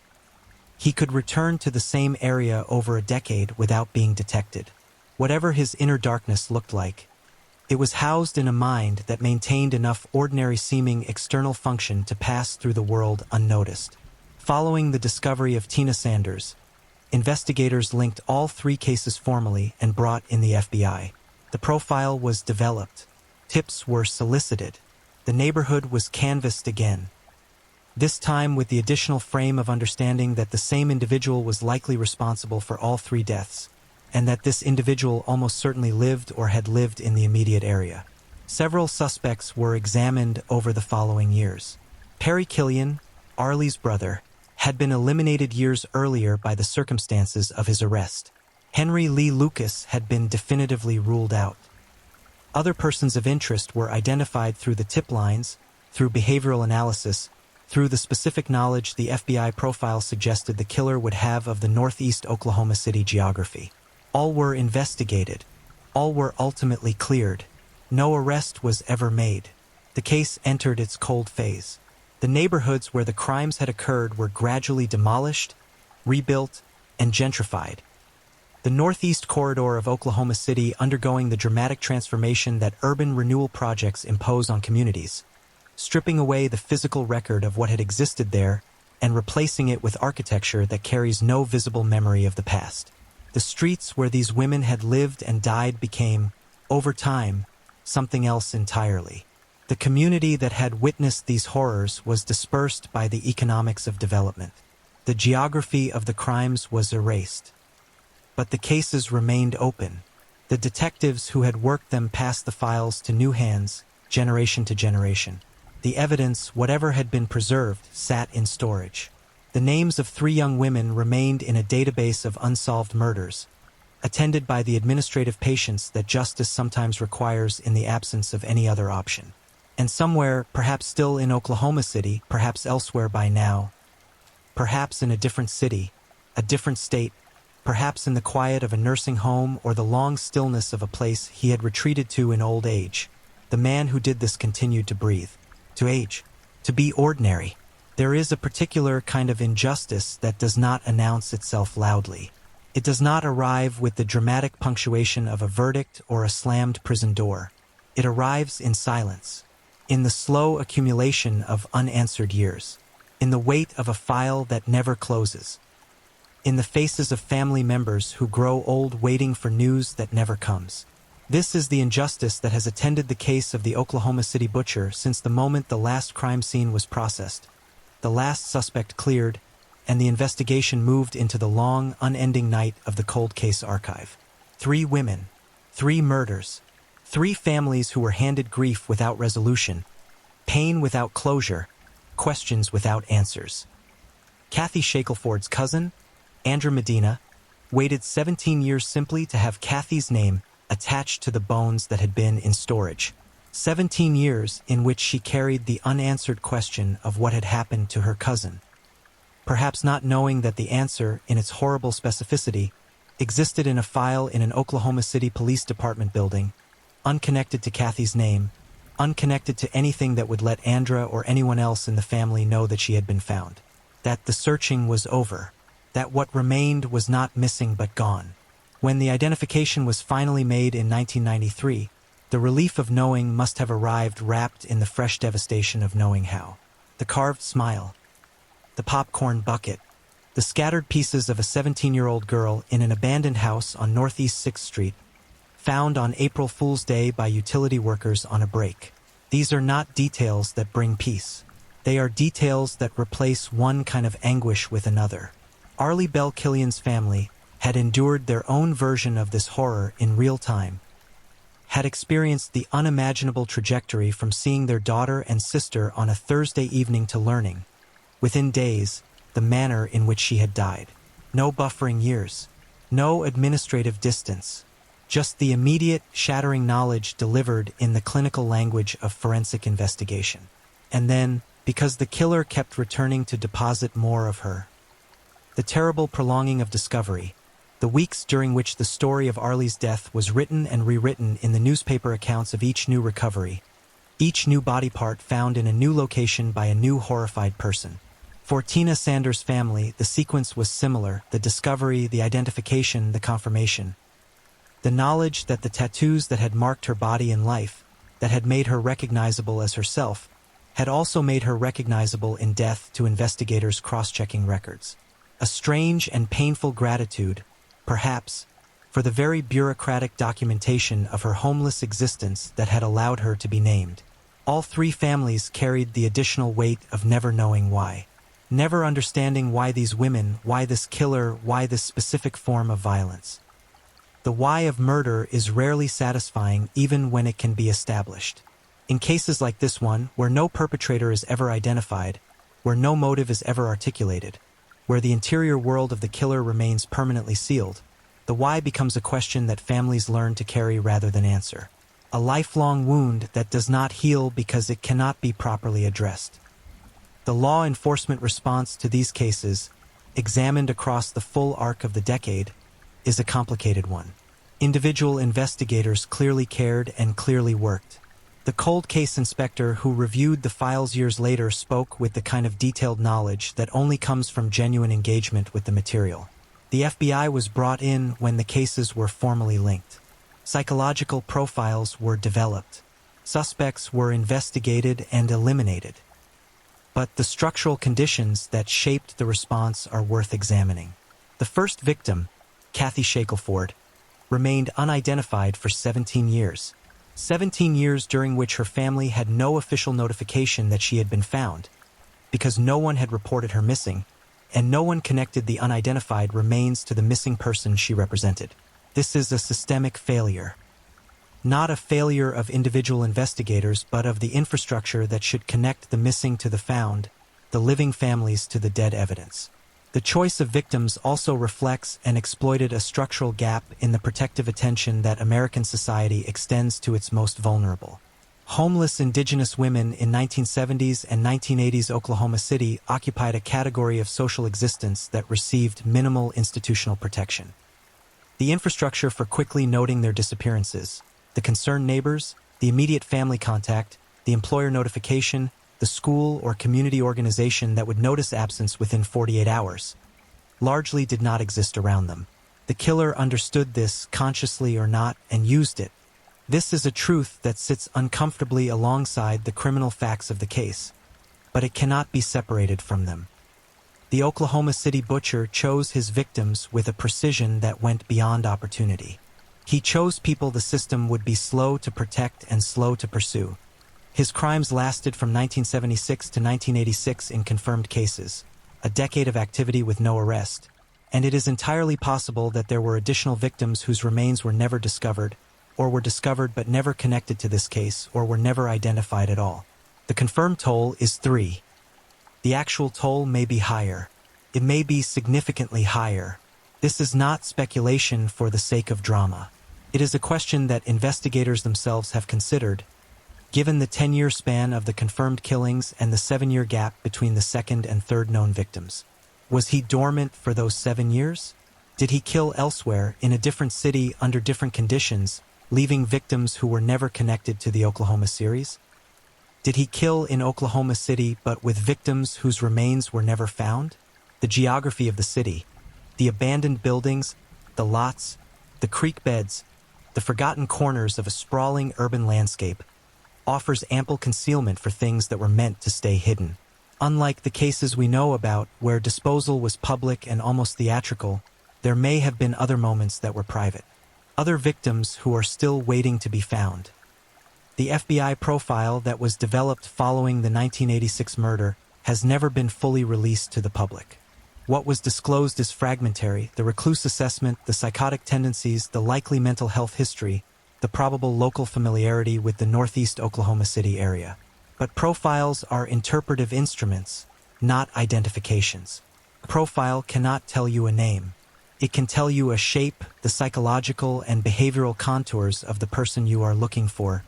He could return to the same area over a decade without being detected. Whatever his inner darkness looked like, it was housed in a mind that maintained enough ordinary-seeming external function to pass through the world unnoticed. Following the discovery of Tina Sanders, investigators linked all three cases formally and brought in the FBI. The profile was developed. Tips were solicited. The neighborhood was canvassed again. this time with the additional frame of understanding that the same individual was likely responsible for all three deaths, and that this individual almost certainly lived or had lived in the immediate area. Several suspects were examined over the following years. Perry Killian, Arlie's brother, had been eliminated years earlier by the circumstances of his arrest. Henry Lee Lucas had been definitively ruled out. Other persons of interest were identified through the tip lines, through behavioral analysis, through the specific knowledge the FBI profile suggested the killer would have of the Northeast Oklahoma City geography. All were investigated. All were ultimately cleared. No arrest was ever made. The case entered its cold phase. The neighborhoods where the crimes had occurred were gradually demolished, rebuilt, and gentrified. The northeast corridor of Oklahoma City undergoing the dramatic transformation that urban renewal projects impose on communities, stripping away the physical record of what had existed there and replacing it with architecture that carries no visible memory of the past. The streets where these women had lived and died became, over time, something else entirely. The community that had witnessed these horrors was dispersed by the economics of development. The geography of the crimes was erased. But the cases remained open. The detectives who had worked them passed the files to new hands, generation to generation. The evidence, whatever had been preserved, sat in storage. The names of 3 young women remained in a database of unsolved murders, attended by the administrative patience that justice sometimes requires in the absence of any other option. And somewhere, perhaps still in Oklahoma City, perhaps elsewhere by now, perhaps in a different city, a different state, perhaps in the quiet of a nursing home or the long stillness of a place he had retreated to in old age, the man who did this continued to breathe, to age, to be ordinary. There is a particular kind of injustice that does not announce itself loudly. It does not arrive with the dramatic punctuation of a verdict or a slammed prison door. It arrives in silence, in the slow accumulation of unanswered years, in the weight of a file that never closes, in the faces of family members who grow old waiting for news that never comes. This is the injustice that has attended the case of the Oklahoma City butcher since the moment the last crime scene was processed, the last suspect cleared, and the investigation moved into the long, unending night of the cold case archive. 3 women, 3 murders, 3 families who were handed grief without resolution, pain without closure, questions without answers. Kathy Shackelford's cousin, Andrew Medina, waited 17 years simply to have Kathy's name attached to the bones that had been in storage. 17 years in which she carried the unanswered question of what had happened to her cousin, perhaps not knowing that the answer, in its horrible specificity, existed in a file in an Oklahoma City Police Department building, unconnected to Kathy's name, unconnected to anything that would let Andra or anyone else in the family know that she had been found, that the searching was over, that what remained was not missing but gone. When the identification was finally made in 1993, the relief of knowing must have arrived wrapped in the fresh devastation of knowing how. The carved smile, the popcorn bucket, the scattered pieces of a 17-year-old girl in an abandoned house on Northeast 6th Street, found on April Fool's Day by utility workers on a break. These are not details that bring peace. They are details that replace one kind of anguish with another. Arlie Bell Killian's family had endured their own version of this horror in real time, had experienced the unimaginable trajectory from seeing their daughter and sister on a Thursday evening to learning, within days, the manner in which she had died. No buffering years, no administrative distance, just the immediate, shattering knowledge delivered in the clinical language of forensic investigation. And then, because the killer kept returning to deposit more of her, the terrible prolonging of discovery, the weeks during which the story of Arlie's death was written and rewritten in the newspaper accounts of each new recovery, each new body part found in a new location by a new horrified person. For Tina Sanders' family, the sequence was similar: the discovery, the identification, the confirmation. The knowledge that the tattoos that had marked her body in life, that had made her recognizable as herself, had also made her recognizable in death to investigators cross-checking records. A strange and painful gratitude, perhaps, for the very bureaucratic documentation of her homeless existence that had allowed her to be named. All three families carried the additional weight of never knowing why. Never understanding why these women, why this killer, why this specific form of violence. The why of murder is rarely satisfying even when it can be established. In cases like this one, where no perpetrator is ever identified, where no motive is ever articulated, where the interior world of the killer remains permanently sealed, the why becomes a question that families learn to carry rather than answer. A lifelong wound that does not heal because it cannot be properly addressed. The law enforcement response to these cases, examined across the full arc of the decade, is a complicated one. Individual investigators clearly cared and clearly worked. The cold case inspector who reviewed the files years later spoke with the kind of detailed knowledge that only comes from genuine engagement with the material. The FBI was brought in when the cases were formally linked. Psychological profiles were developed. Suspects were investigated and eliminated. But the structural conditions that shaped the response are worth examining. The first victim, Kathy Shackelford, remained unidentified for 17 years. 17 years during which her family had no official notification that she had been found, because no one had reported her missing, and no one connected the unidentified remains to the missing person she represented. This is a systemic failure. Not a failure of individual investigators, but of the infrastructure that should connect the missing to the found, the living families to the dead evidence. The choice of victims also reflects and exploited a structural gap in the protective attention that American society extends to its most vulnerable. Homeless indigenous women in 1970s and 1980s Oklahoma City occupied a category of social existence that received minimal institutional protection. The infrastructure for quickly noting their disappearances, the concerned neighbors, the immediate family contact, the employer notification, the school or community organization that would notice absence within 48 hours, largely did not exist around them. The killer understood this, consciously or not, and used it. This is a truth that sits uncomfortably alongside the criminal facts of the case, but it cannot be separated from them. The Oklahoma City butcher chose his victims with a precision that went beyond opportunity. He chose people the system would be slow to protect and slow to pursue. His crimes lasted from 1976 to 1986 in confirmed cases, a decade of activity with no arrest, and it is entirely possible that there were additional victims whose remains were never discovered, or were discovered but never connected to this case, or were never identified at all. The confirmed toll is 3. The actual toll may be higher. It may be significantly higher. This is not speculation for the sake of drama. It is a question that investigators themselves have considered, given the 10-year span of the confirmed killings and the 7-year gap between the second and third known victims. Was he dormant for those 7 years? Did he kill elsewhere, in a different city, under different conditions, leaving victims who were never connected to the Oklahoma series? Did he kill in Oklahoma City but with victims whose remains were never found? The geography of the city, the abandoned buildings, the lots, the creek beds, the forgotten corners of a sprawling urban landscape, offers ample concealment for things that were meant to stay hidden. Unlike the cases we know about, where disposal was public and almost theatrical, there may have been other moments that were private. Other victims who are still waiting to be found. The FBI profile that was developed following the 1986 murder has never been fully released to the public. What was disclosed is fragmentary: the recluse assessment, the psychotic tendencies, the likely mental health history, the probable local familiarity with the Northeast Oklahoma City area. But profiles are interpretive instruments, not identifications. A profile cannot tell you a name. It can tell you a shape, the psychological and behavioral contours of the person you are looking for.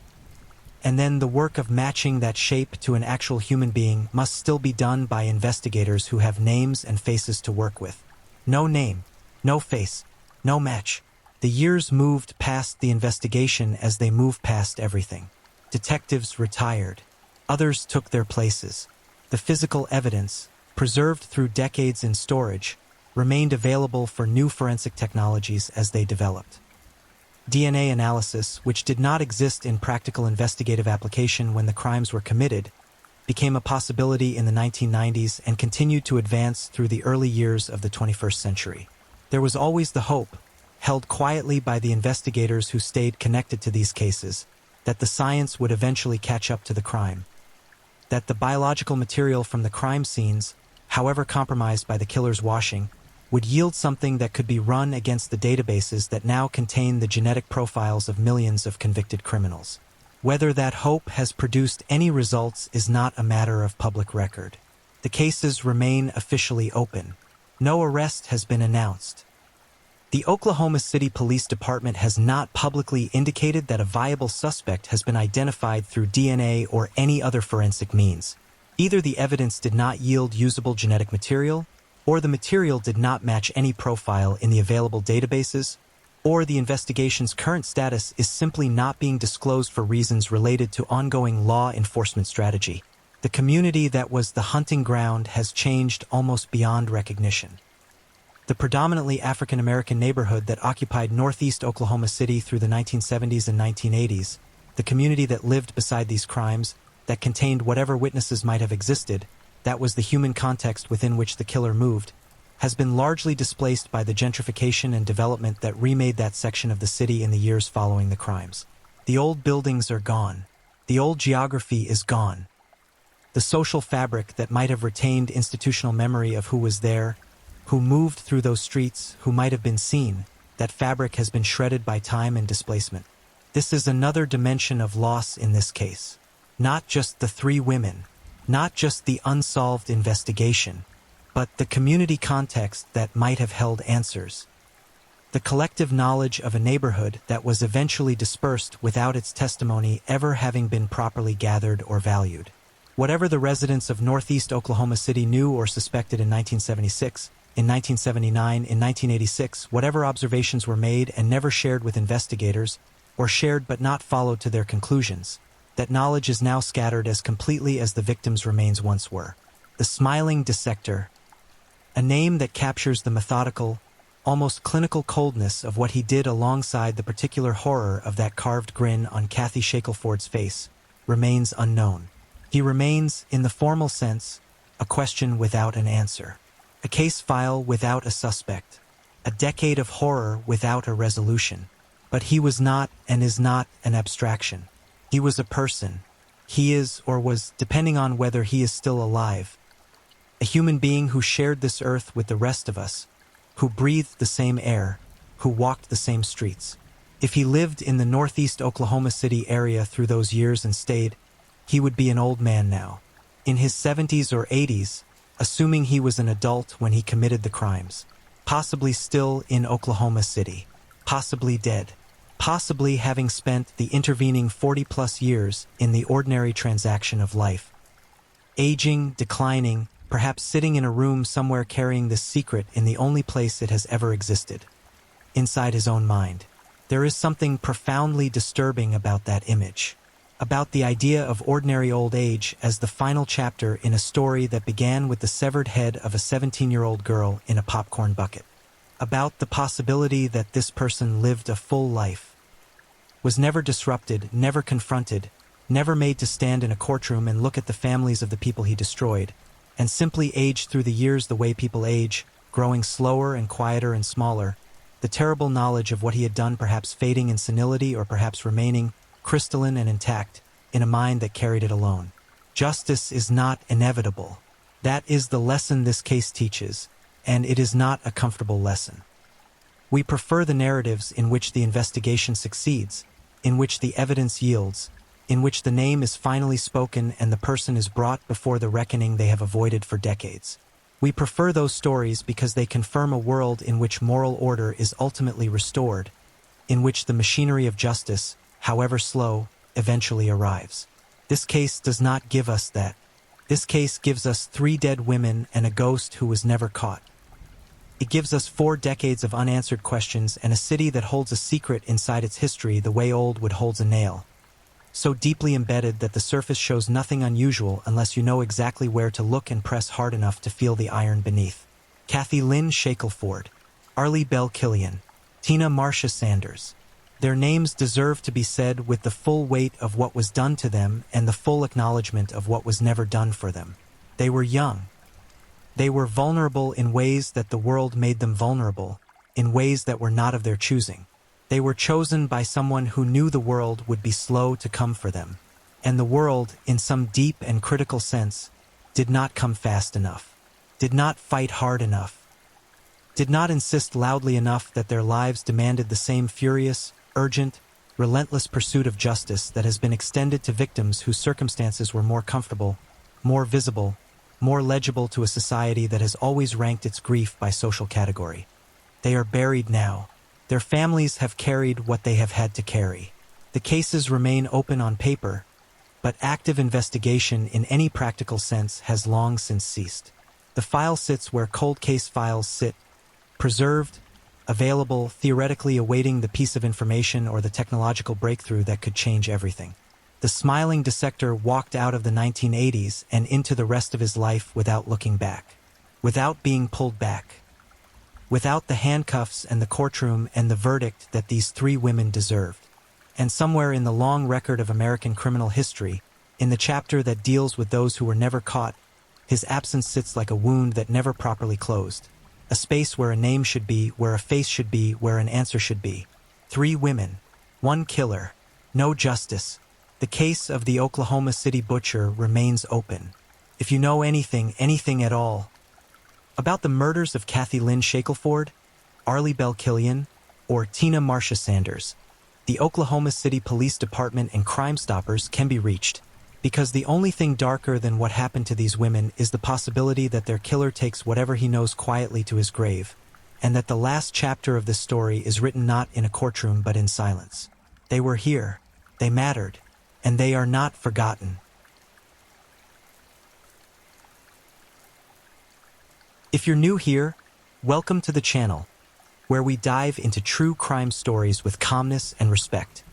And then the work of matching that shape to an actual human being must still be done by investigators who have names and faces to work with. No name, no face, no match. The years moved past the investigation as they move past everything. Detectives retired. Others took their places. The physical evidence, preserved through decades in storage, remained available for new forensic technologies as they developed. DNA analysis, which did not exist in practical investigative application when the crimes were committed, became a possibility in the 1990s and continued to advance through the early years of the 21st century. There was always the hope, held quietly by the investigators who stayed connected to these cases, that the science would eventually catch up to the crime, that the biological material from the crime scenes, however compromised by the killer's washing, would yield something that could be run against the databases that now contain the genetic profiles of millions of convicted criminals. Whether that hope has produced any results is not a matter of public record. The cases remain officially open. No arrest has been announced. The Oklahoma City Police Department has not publicly indicated that a viable suspect has been identified through DNA or any other forensic means. Either the evidence did not yield usable genetic material, or the material did not match any profile in the available databases, or the investigation's current status is simply not being disclosed for reasons related to ongoing law enforcement strategy. The community that was the hunting ground has changed almost beyond recognition. The predominantly African-American neighborhood that occupied northeast Oklahoma City through the 1970s and 1980s, the community that lived beside these crimes, that contained whatever witnesses might have existed, that was the human context within which the killer moved, has been largely displaced by the gentrification and development that remade that section of the city in the years following the crimes. The old buildings are gone. The old geography is gone. The social fabric that might have retained institutional memory of who was there, who moved through those streets, who might have been seen, that fabric has been shredded by time and displacement. This is another dimension of loss in this case. Not just the three women, not just the unsolved investigation, but the community context that might have held answers. The collective knowledge of a neighborhood that was eventually dispersed without its testimony ever having been properly gathered or valued. Whatever the residents of northeast Oklahoma City knew or suspected in 1976, in 1979, in 1986, whatever observations were made and never shared with investigators, or shared but not followed to their conclusions, that knowledge is now scattered as completely as the victim's remains once were. The smiling dissector, a name that captures the methodical, almost clinical coldness of what he did alongside the particular horror of that carved grin on Kathy Shackelford's face, remains unknown. He remains, in the formal sense, a question without an answer. A case file without a suspect. A decade of horror without a resolution. But he was not and is not an abstraction. He was a person. He is, or was, depending on whether he is still alive, a human being who shared this earth with the rest of us, who breathed the same air, who walked the same streets. If he lived in the northeast Oklahoma City area through those years and stayed, he would be an old man now, in his 70s or 80s, assuming he was an adult when he committed the crimes, possibly still in Oklahoma City, possibly dead, possibly having spent the intervening 40-plus years in the ordinary transaction of life. Aging, declining, perhaps sitting in a room somewhere carrying this secret in the only place it has ever existed, inside his own mind. There is something profoundly disturbing about that image, about the idea of ordinary old age as the final chapter in a story that began with the severed head of a 17-year-old girl in a popcorn bucket, about the possibility that this person lived a full life, was never disrupted, never confronted, never made to stand in a courtroom and look at the families of the people he destroyed, and simply aged through the years the way people age, growing slower and quieter and smaller, the terrible knowledge of what he had done perhaps fading in senility or perhaps remaining crystalline and intact, in a mind that carried it alone. Justice is not inevitable. That is the lesson this case teaches, and it is not a comfortable lesson. We prefer the narratives in which the investigation succeeds, in which the evidence yields, in which the name is finally spoken and the person is brought before the reckoning they have avoided for decades. We prefer those stories because they confirm a world in which moral order is ultimately restored, in which the machinery of justice, however slow, eventually arrives. This case does not give us that. This case gives us 3 dead women and a ghost who was never caught. It gives us 4 decades of unanswered questions and a city that holds a secret inside its history the way old wood holds a nail, so deeply embedded that the surface shows nothing unusual unless you know exactly where to look and press hard enough to feel the iron beneath. Kathy Lynn Shackelford, Arlie Bell Killian, Tina Marcia Sanders. Their names deserve to be said with the full weight of what was done to them and the full acknowledgement of what was never done for them. They were young. They were vulnerable in ways that the world made them vulnerable, in ways that were not of their choosing. They were chosen by someone who knew the world would be slow to come for them. And the world, in some deep and critical sense, did not come fast enough, did not fight hard enough, did not insist loudly enough that their lives demanded the same furious, urgent, relentless pursuit of justice that has been extended to victims whose circumstances were more comfortable, more visible, more legible to a society that has always ranked its grief by social category. They are buried now. Their families have carried what they have had to carry. The cases remain open on paper, but active investigation in any practical sense has long since ceased. The file sits where cold case files sit, preserved, available, theoretically awaiting the piece of information or the technological breakthrough that could change everything. The smiling dissector walked out of the 1980s and into the rest of his life without looking back, without being pulled back, without the handcuffs and the courtroom and the verdict that these three women deserved. And somewhere in the long record of American criminal history, in the chapter that deals with those who were never caught, his absence sits like a wound that never properly closed. A space where a name should be, where a face should be, where an answer should be. 3 women, 1 killer, no justice. The case of the Oklahoma City butcher remains open. If you know anything at all, about the murders of Kathy Lynn Shackelford, Arlie Bell Killian, or Tina Marcia Sanders, the Oklahoma City Police Department and Crime Stoppers can be reached, because the only thing darker than what happened to these women is the possibility that their killer takes whatever he knows quietly to his grave, and that the last chapter of this story is written not in a courtroom but in silence. They were here, they mattered, and they are not forgotten. If you're new here, welcome to the channel, where we dive into true crime stories with calmness and respect.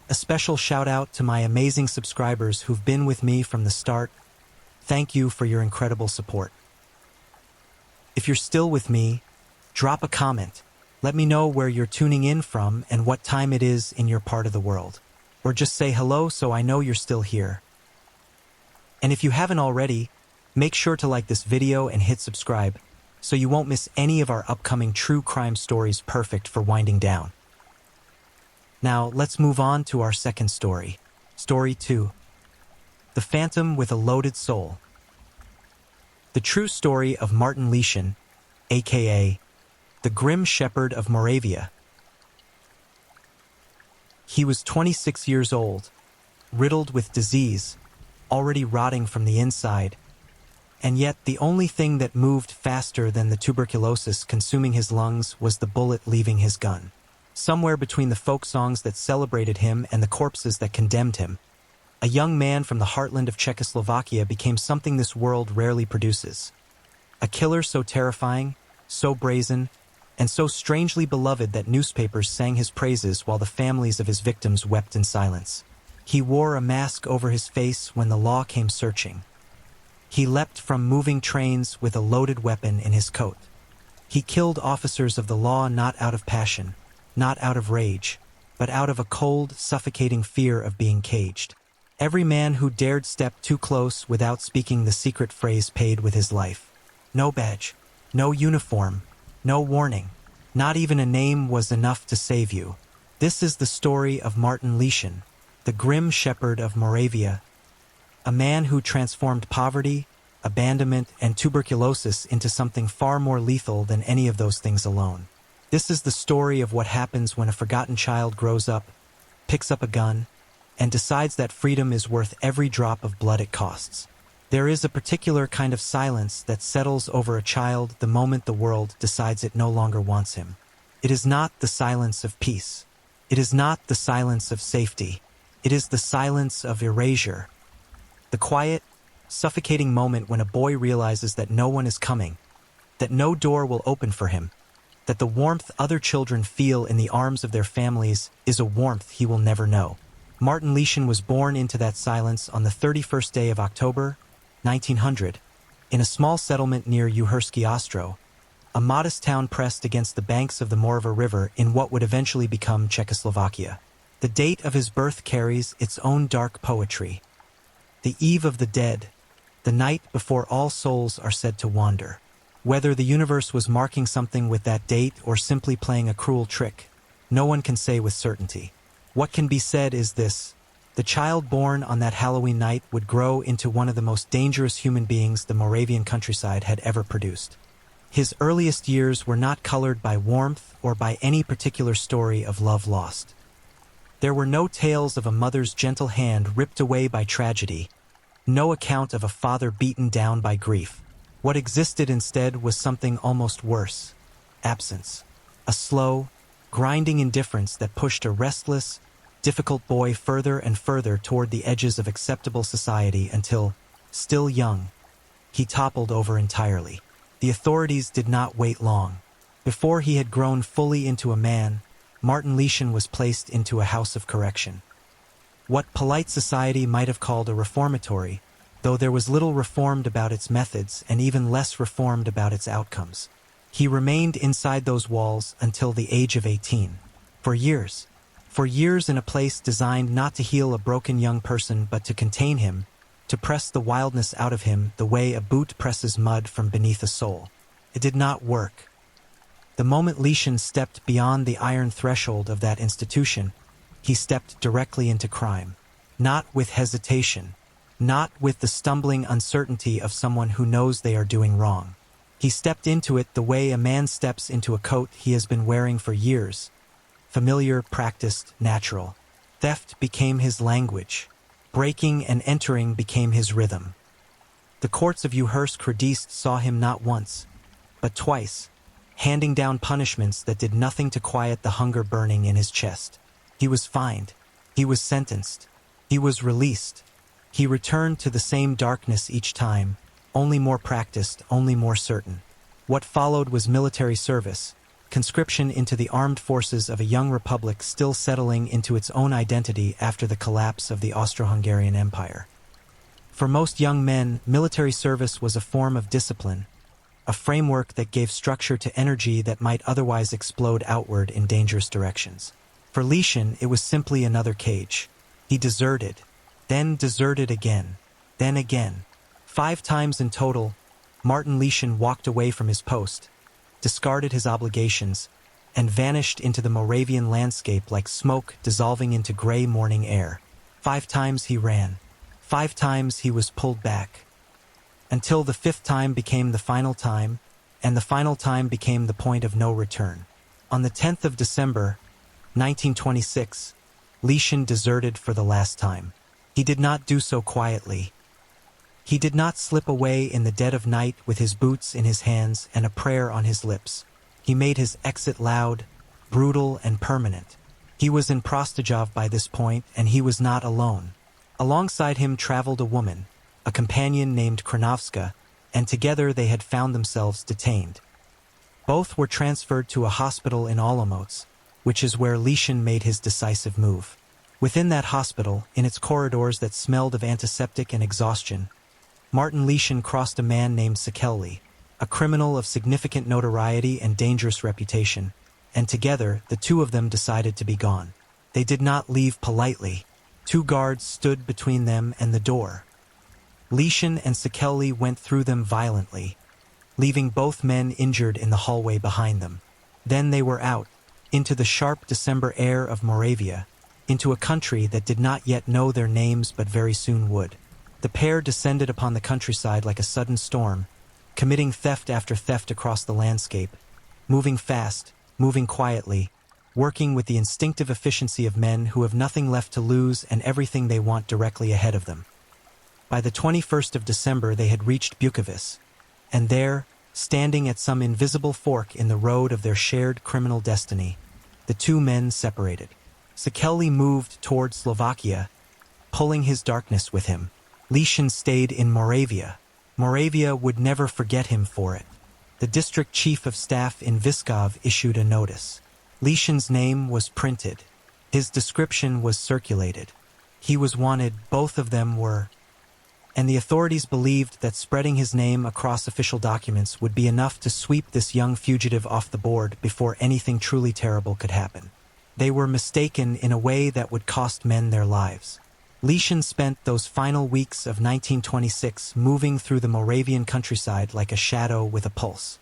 A special shout out to my amazing subscribers who've been with me from the start. Thank you for your incredible support. If you're still with me, drop a comment. Let me know where you're tuning in from and what time it is in your part of the world. Or just say hello so I know you're still here. And if you haven't already, make sure to like this video and hit subscribe, so you won't miss any of our upcoming true crime stories perfect for winding down. Now, let's move on to our second story. Story 2. The Phantom with a Loaded Soul. The true story of Martin Leschen, a.k.a. the Grim Shepherd of Moravia. He was 26 years old, riddled with disease, already rotting from the inside, and yet the only thing that moved faster than the tuberculosis consuming his lungs was the bullet leaving his gun. Somewhere between the folk songs that celebrated him and the corpses that condemned him, a young man from the heartland of Czechoslovakia became something this world rarely produces. A killer so terrifying, so brazen, and so strangely beloved that newspapers sang his praises while the families of his victims wept in silence. He wore a mask over his face when the law came searching. He leapt from moving trains with a loaded weapon in his coat. He killed officers of the law not out of passion, not out of rage, but out of a cold, suffocating fear of being caged. Every man who dared step too close without speaking the secret phrase paid with his life. No badge, no uniform, no warning, not even a name was enough to save you. This is the story of Martin Leschen, the Grim Shepherd of Moravia, a man who transformed poverty, abandonment, and tuberculosis into something far more lethal than any of those things alone. This is the story of what happens when a forgotten child grows up, picks up a gun, and decides that freedom is worth every drop of blood it costs. There is a particular kind of silence that settles over a child the moment the world decides it no longer wants him. It is not the silence of peace. It is not the silence of safety. It is the silence of erasure. The quiet, suffocating moment when a boy realizes that no one is coming, that no door will open for him, that the warmth other children feel in the arms of their families is a warmth he will never know. Martin Leschen was born into that silence on the 31st day of October, 1900, in a small settlement near Uherské Ostro, a modest town pressed against the banks of the Morava River in what would eventually become Czechoslovakia. The date of his birth carries its own dark poetry. The eve of the dead, the night before all souls are said to wander. Whether the universe was marking something with that date or simply playing a cruel trick, no one can say with certainty. What can be said is this: the child born on that Halloween night would grow into one of the most dangerous human beings the Moravian countryside had ever produced. His earliest years were not colored by warmth or by any particular story of love lost. There were no tales of a mother's gentle hand ripped away by tragedy, no account of a father beaten down by grief. What existed instead was something almost worse: absence. A slow, grinding indifference that pushed a restless, difficult boy further and further toward the edges of acceptable society until, still young, he toppled over entirely. The authorities did not wait long. Before he had grown fully into a man, Martin Leschen was placed into a house of correction. What polite society might have called a reformatory, though there was little reformed about its methods and even less reformed about its outcomes. He remained inside those walls until the age of 18. For years in a place designed not to heal a broken young person but to contain him, to press the wildness out of him the way a boot presses mud from beneath a sole. It did not work. The moment Leschen stepped beyond the iron threshold of that institution, he stepped directly into crime. Not with hesitation, not with the stumbling uncertainty of someone who knows they are doing wrong. He stepped into it the way a man steps into a coat he has been wearing for years. Familiar, practiced, natural. Theft became his language. Breaking and entering became his rhythm. The courts of Uhirsk saw him not once, but twice, handing down punishments that did nothing to quiet the hunger burning in his chest. He was fined. He was sentenced. He was released. He returned to the same darkness each time, only more practiced, only more certain. What followed was military service, conscription into the armed forces of a young republic still settling into its own identity after the collapse of the Austro-Hungarian Empire. For most young men, military service was a form of discipline, a framework that gave structure to energy that might otherwise explode outward in dangerous directions. For Leschen, it was simply another cage. He deserted, then deserted again, then again. 5 times in total, Martin Leschen walked away from his post, discarded his obligations, and vanished into the Moravian landscape like smoke dissolving into gray morning air. 5 times he ran. 5 times he was pulled back. Until the 5th time became the final time, and the final time became the point of no return. On the 10th of December, 1926, Leschen deserted for the last time. He did not do so quietly. He did not slip away in the dead of night with his boots in his hands and a prayer on his lips. He made his exit loud, brutal, and permanent. He was in Prostojov by this point, and he was not alone. Alongside him traveled a woman, a companion named Kranovska, and together they had found themselves detained. Both were transferred to a hospital in Olomouc, which is where Leschen made his decisive move. Within that hospital, in its corridors that smelled of antiseptic and exhaustion, Martin Leschen crossed a man named Szekely, a criminal of significant notoriety and dangerous reputation, and together the two of them decided to be gone. They did not leave politely. 2 guards stood between them and the door. Leschen and Szekely went through them violently, leaving both men injured in the hallway behind them. Then they were out, into the sharp December air of Moravia, into a country that did not yet know their names but very soon would. The pair descended upon the countryside like a sudden storm, committing theft after theft across the landscape, moving fast, moving quietly, working with the instinctive efficiency of men who have nothing left to lose and everything they want directly ahead of them. By the 21st of December they had reached Bukovice, and there, standing at some invisible fork in the road of their shared criminal destiny, the 2 men separated. Szekely moved toward Slovakia, pulling his darkness with him. Leschen stayed in Moravia. Moravia would never forget him for it. The district chief of staff in Vyškov issued a notice. Leschen's name was printed. His description was circulated. He was wanted, both of them were. And the authorities believed that spreading his name across official documents would be enough to sweep this young fugitive off the board before anything truly terrible could happen. They were mistaken in a way that would cost men their lives. Lieschen spent those final weeks of 1926 moving through the Moravian countryside like a shadow with a pulse.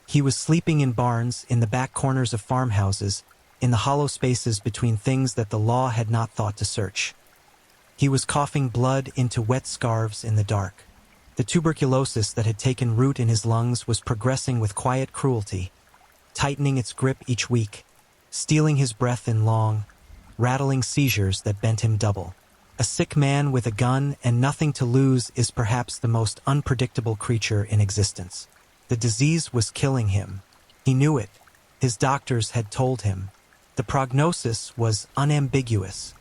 He was sleeping in barns, in the back corners of farmhouses, in the hollow spaces between things that the law had not thought to search. He was coughing blood into wet scarves in the dark. The tuberculosis that had taken root in his lungs was progressing with quiet cruelty, tightening its grip each week, stealing his breath in long, rattling seizures that bent him double. A sick man with a gun and nothing to lose is perhaps the most unpredictable creature in existence. The disease was killing him. He knew it. His doctors had told him. The prognosis was unambiguous.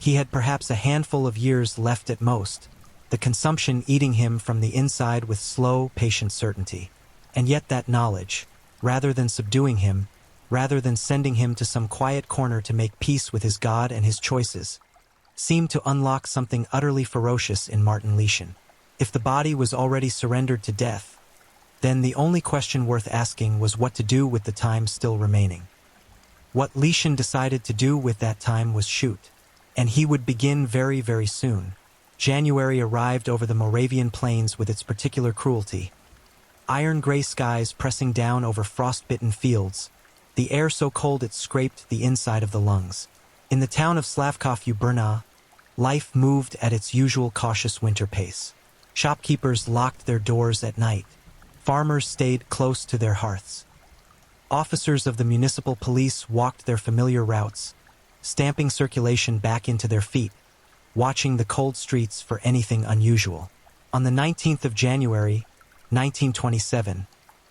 He had perhaps a handful of years left at most, the consumption eating him from the inside with slow, patient certainty. And yet that knowledge, rather than subduing him, rather than sending him to some quiet corner to make peace with his God and his choices, seemed to unlock something utterly ferocious in Martin Lieschen. If the body was already surrendered to death, then the only question worth asking was what to do with the time still remaining. What Lieschen decided to do with that time was shoot. And he would begin very, very soon. January arrived over the Moravian plains with its particular cruelty. Iron-gray skies pressing down over frost-bitten fields, the air so cold it scraped the inside of the lungs. In the town of Slavkov-Ubrna, life moved at its usual cautious winter pace. Shopkeepers locked their doors at night. Farmers stayed close to their hearths. Officers of the municipal police walked their familiar routes, stamping circulation back into their feet, watching the cold streets for anything unusual. On the 19th of January, 1927,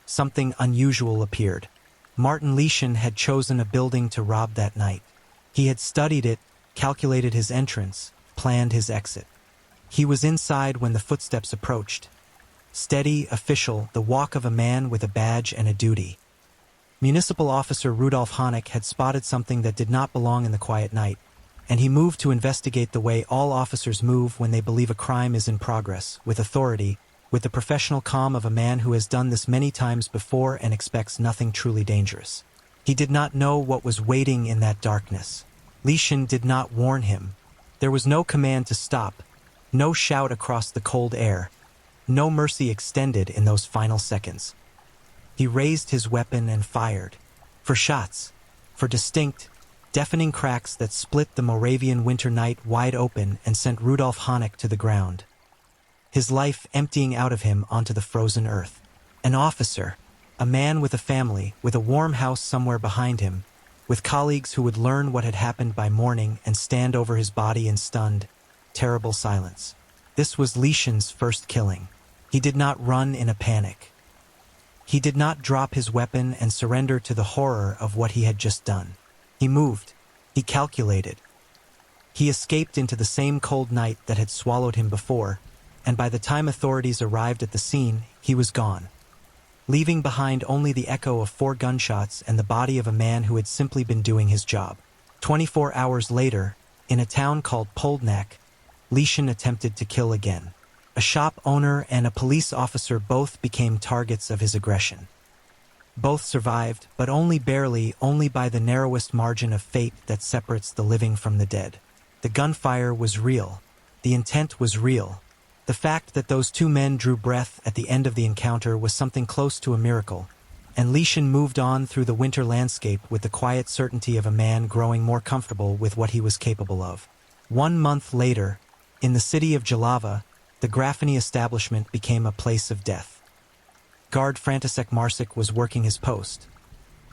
something unusual appeared. Martin Lieschen had chosen a building to rob that night. He had studied it, calculated his entrance, planned his exit. He was inside when the footsteps approached. Steady, official, the walk of a man with a badge and a duty. Municipal officer Rudolf Honeck had spotted something that did not belong in the quiet night, and he moved to investigate the way all officers move when they believe a crime is in progress, with authority, with the professional calm of a man who has done this many times before and expects nothing truly dangerous. He did not know what was waiting in that darkness. Lieschen did not warn him. There was no command to stop, no shout across the cold air, no mercy extended in those final seconds. He raised his weapon and fired. For shots, for distinct, deafening cracks that split the Moravian winter night wide open and sent Rudolf Honeck to the ground. His life emptying out of him onto the frozen earth. An officer, a man with a family, with a warm house somewhere behind him, with colleagues who would learn what had happened by morning and stand over his body in stunned, terrible silence. This was Lieschen's first killing. He did not run in a panic. He did not drop his weapon and surrender to the horror of what he had just done. He moved. He calculated. He escaped into the same cold night that had swallowed him before, and by the time authorities arrived at the scene, he was gone, leaving behind only the echo of 4 gunshots and the body of a man who had simply been doing his job. 24 hours later, in a town called Poldnak, Lieschen attempted to kill again. A shop owner and a police officer both became targets of his aggression. Both survived, but only barely, only by the narrowest margin of fate that separates the living from the dead. The gunfire was real. The intent was real. The fact that those 2 men drew breath at the end of the encounter was something close to a miracle, and Lieschen moved on through the winter landscape with the quiet certainty of a man growing more comfortable with what he was capable of. 1 month later, in the city of Jalava, the Graffini establishment became a place of death. Guard František Marsik was working his post.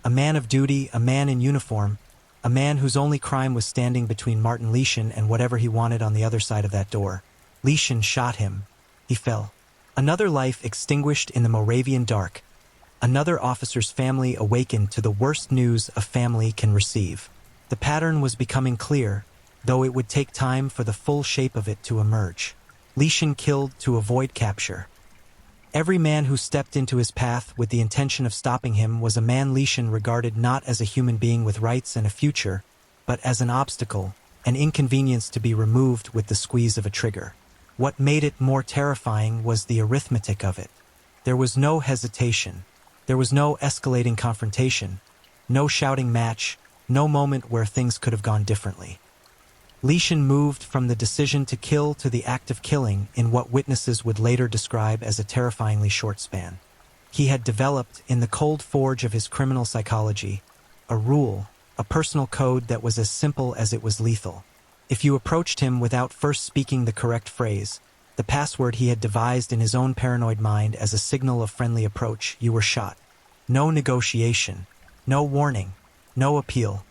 A man of duty, a man in uniform, a man whose only crime was standing between Martin Lieschen and whatever he wanted on the other side of that door. Lieschen shot him. He fell. Another life extinguished in the Moravian dark. Another officer's family awakened to the worst news a family can receive. The pattern was becoming clear, though it would take time for the full shape of it to emerge. Lieschen killed to avoid capture. Every man who stepped into his path with the intention of stopping him was a man Lieschen regarded not as a human being with rights and a future, but as an obstacle, an inconvenience to be removed with the squeeze of a trigger. What made it more terrifying was the arithmetic of it. There was no hesitation. There was no escalating confrontation, no shouting match, no moment where things could have gone differently. Lishan moved from the decision to kill to the act of killing in what witnesses would later describe as a terrifyingly short span. He had developed, in the cold forge of his criminal psychology, a rule, a personal code that was as simple as it was lethal. If you approached him without first speaking the correct phrase, the password he had devised in his own paranoid mind as a signal of friendly approach, you were shot. No negotiation, no warning, no appeal.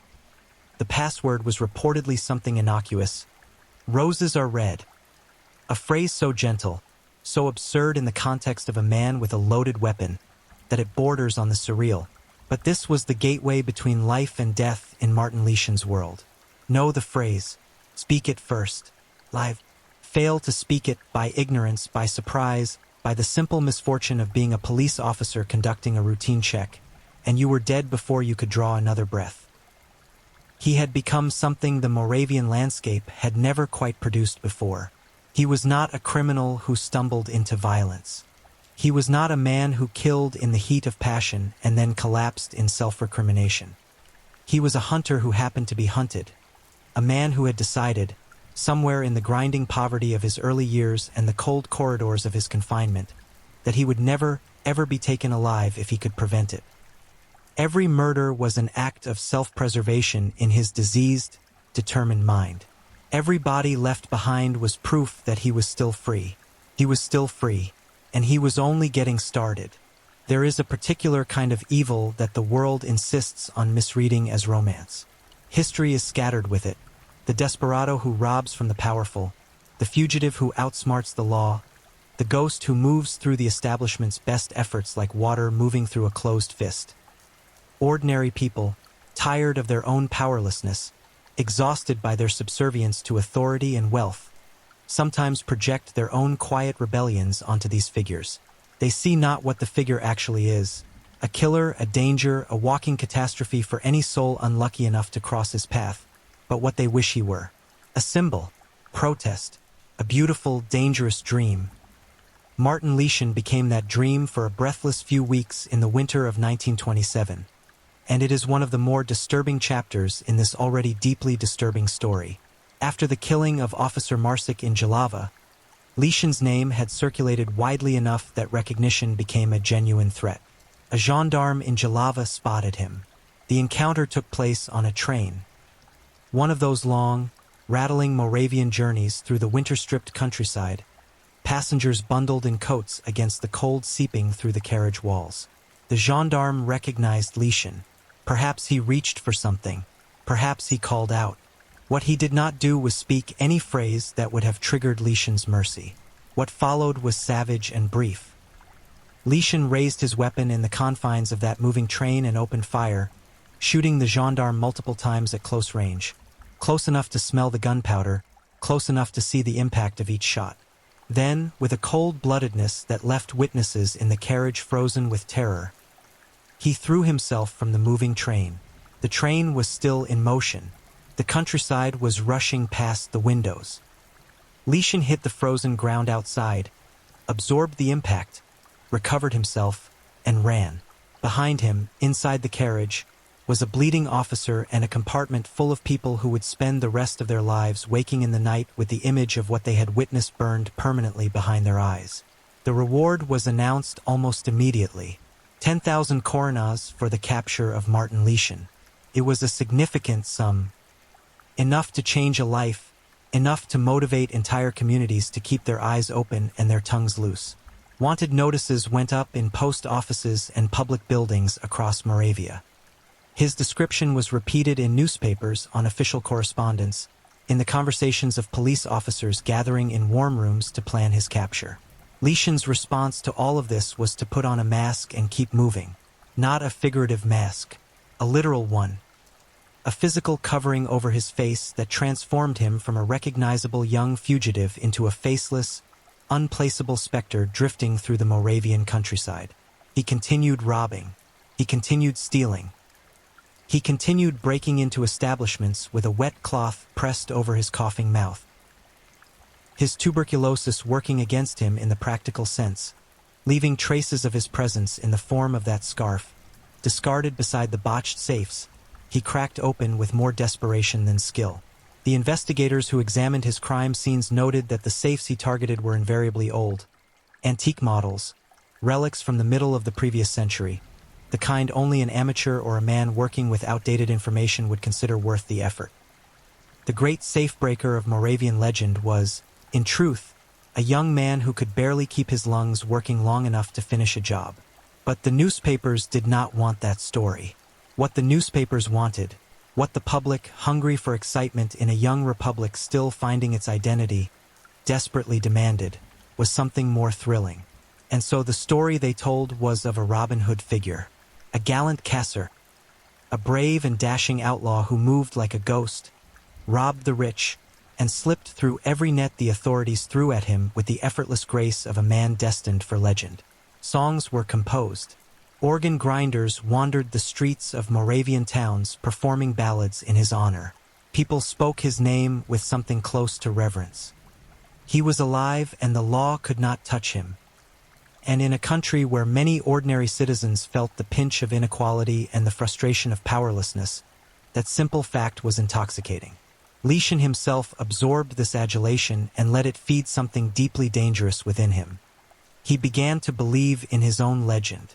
The password was reportedly something innocuous. Roses are red. A phrase so gentle, so absurd in the context of a man with a loaded weapon, that it borders on the surreal. But this was the gateway between life and death in Martin Lishan's world. Know the phrase. Speak it first. Live. Fail to speak it by ignorance, by surprise, by the simple misfortune of being a police officer conducting a routine check, and you were dead before you could draw another breath. He had become something the Moravian landscape had never quite produced before. He was not a criminal who stumbled into violence. He was not a man who killed in the heat of passion and then collapsed in self-recrimination. He was a hunter who happened to be hunted, a man who had decided, somewhere in the grinding poverty of his early years and the cold corridors of his confinement, that he would never, ever be taken alive if he could prevent it. Every murder was an act of self-preservation in his diseased, determined mind. Every body left behind was proof that he was still free. He was still free, and he was only getting started. There is a particular kind of evil that the world insists on misreading as romance. History is scattered with it. The desperado who robs from the powerful, the fugitive who outsmarts the law, the ghost who moves through the establishment's best efforts like water moving through a closed fist. Ordinary people, tired of their own powerlessness, exhausted by their subservience to authority and wealth, sometimes project their own quiet rebellions onto these figures. They see not what the figure actually is, a killer, a danger, a walking catastrophe for any soul unlucky enough to cross his path, but what they wish he were. A symbol, protest, a beautiful, dangerous dream. Martin Lishan became that dream for a breathless few weeks in the winter of 1927. And it is one of the more disturbing chapters in this already deeply disturbing story. After the killing of Officer Marsic in Jalava, Lishan's name had circulated widely enough that recognition became a genuine threat. A gendarme in Jalava spotted him. The encounter took place on a train. One of those long, rattling Moravian journeys through the winter-stripped countryside, passengers bundled in coats against the cold seeping through the carriage walls. The gendarme recognized Lishan. Perhaps he reached for something. Perhaps he called out. What he did not do was speak any phrase that would have triggered Lishan's mercy. What followed was savage and brief. Lishan raised his weapon in the confines of that moving train and opened fire, shooting the gendarme multiple times at close range, close enough to smell the gunpowder, close enough to see the impact of each shot. Then, with a cold-bloodedness that left witnesses in the carriage frozen with terror, he threw himself from the moving train. The train was still in motion. The countryside was rushing past the windows. Lishan hit the frozen ground outside, absorbed the impact, recovered himself, and ran. Behind him, inside the carriage, was a bleeding officer and a compartment full of people who would spend the rest of their lives waking in the night with the image of what they had witnessed burned permanently behind their eyes. The reward was announced almost immediately. 10,000 koronas for the capture of Martin Lishan. It was a significant sum. Enough to change a life, enough to motivate entire communities to keep their eyes open and their tongues loose. Wanted notices went up in post offices and public buildings across Moravia. His description was repeated in newspapers, on official correspondence, in the conversations of police officers gathering in warm rooms to plan his capture. Lishan's response to all of this was to put on a mask and keep moving. Not a figurative mask, a literal one. A physical covering over his face that transformed him from a recognizable young fugitive into a faceless, unplaceable specter drifting through the Moravian countryside. He continued robbing. He continued stealing. He continued breaking into establishments with a wet cloth pressed over his coughing mouth. His tuberculosis working against him in the practical sense, leaving traces of his presence in the form of that scarf, discarded beside the botched safes, he cracked open with more desperation than skill. The investigators who examined his crime scenes noted that the safes he targeted were invariably old, antique models, relics from the middle of the previous century, the kind only an amateur or a man working with outdated information would consider worth the effort. The great safe-breaker of Moravian legend was, in truth, a young man who could barely keep his lungs working long enough to finish a job. But the newspapers did not want that story. What the newspapers wanted, what the public, hungry for excitement in a young republic still finding its identity, desperately demanded, was something more thrilling. And so the story they told was of a Robin Hood figure, a gallant cacer, a brave and dashing outlaw who moved like a ghost, robbed the rich, and slipped through every net the authorities threw at him with the effortless grace of a man destined for legend. Songs were composed. Organ grinders wandered the streets of Moravian towns performing ballads in his honor. People spoke his name with something close to reverence. He was alive and the law could not touch him. And in a country where many ordinary citizens felt the pinch of inequality and the frustration of powerlessness, that simple fact was intoxicating. Lieschen himself absorbed this adulation and let it feed something deeply dangerous within him. He began to believe in his own legend.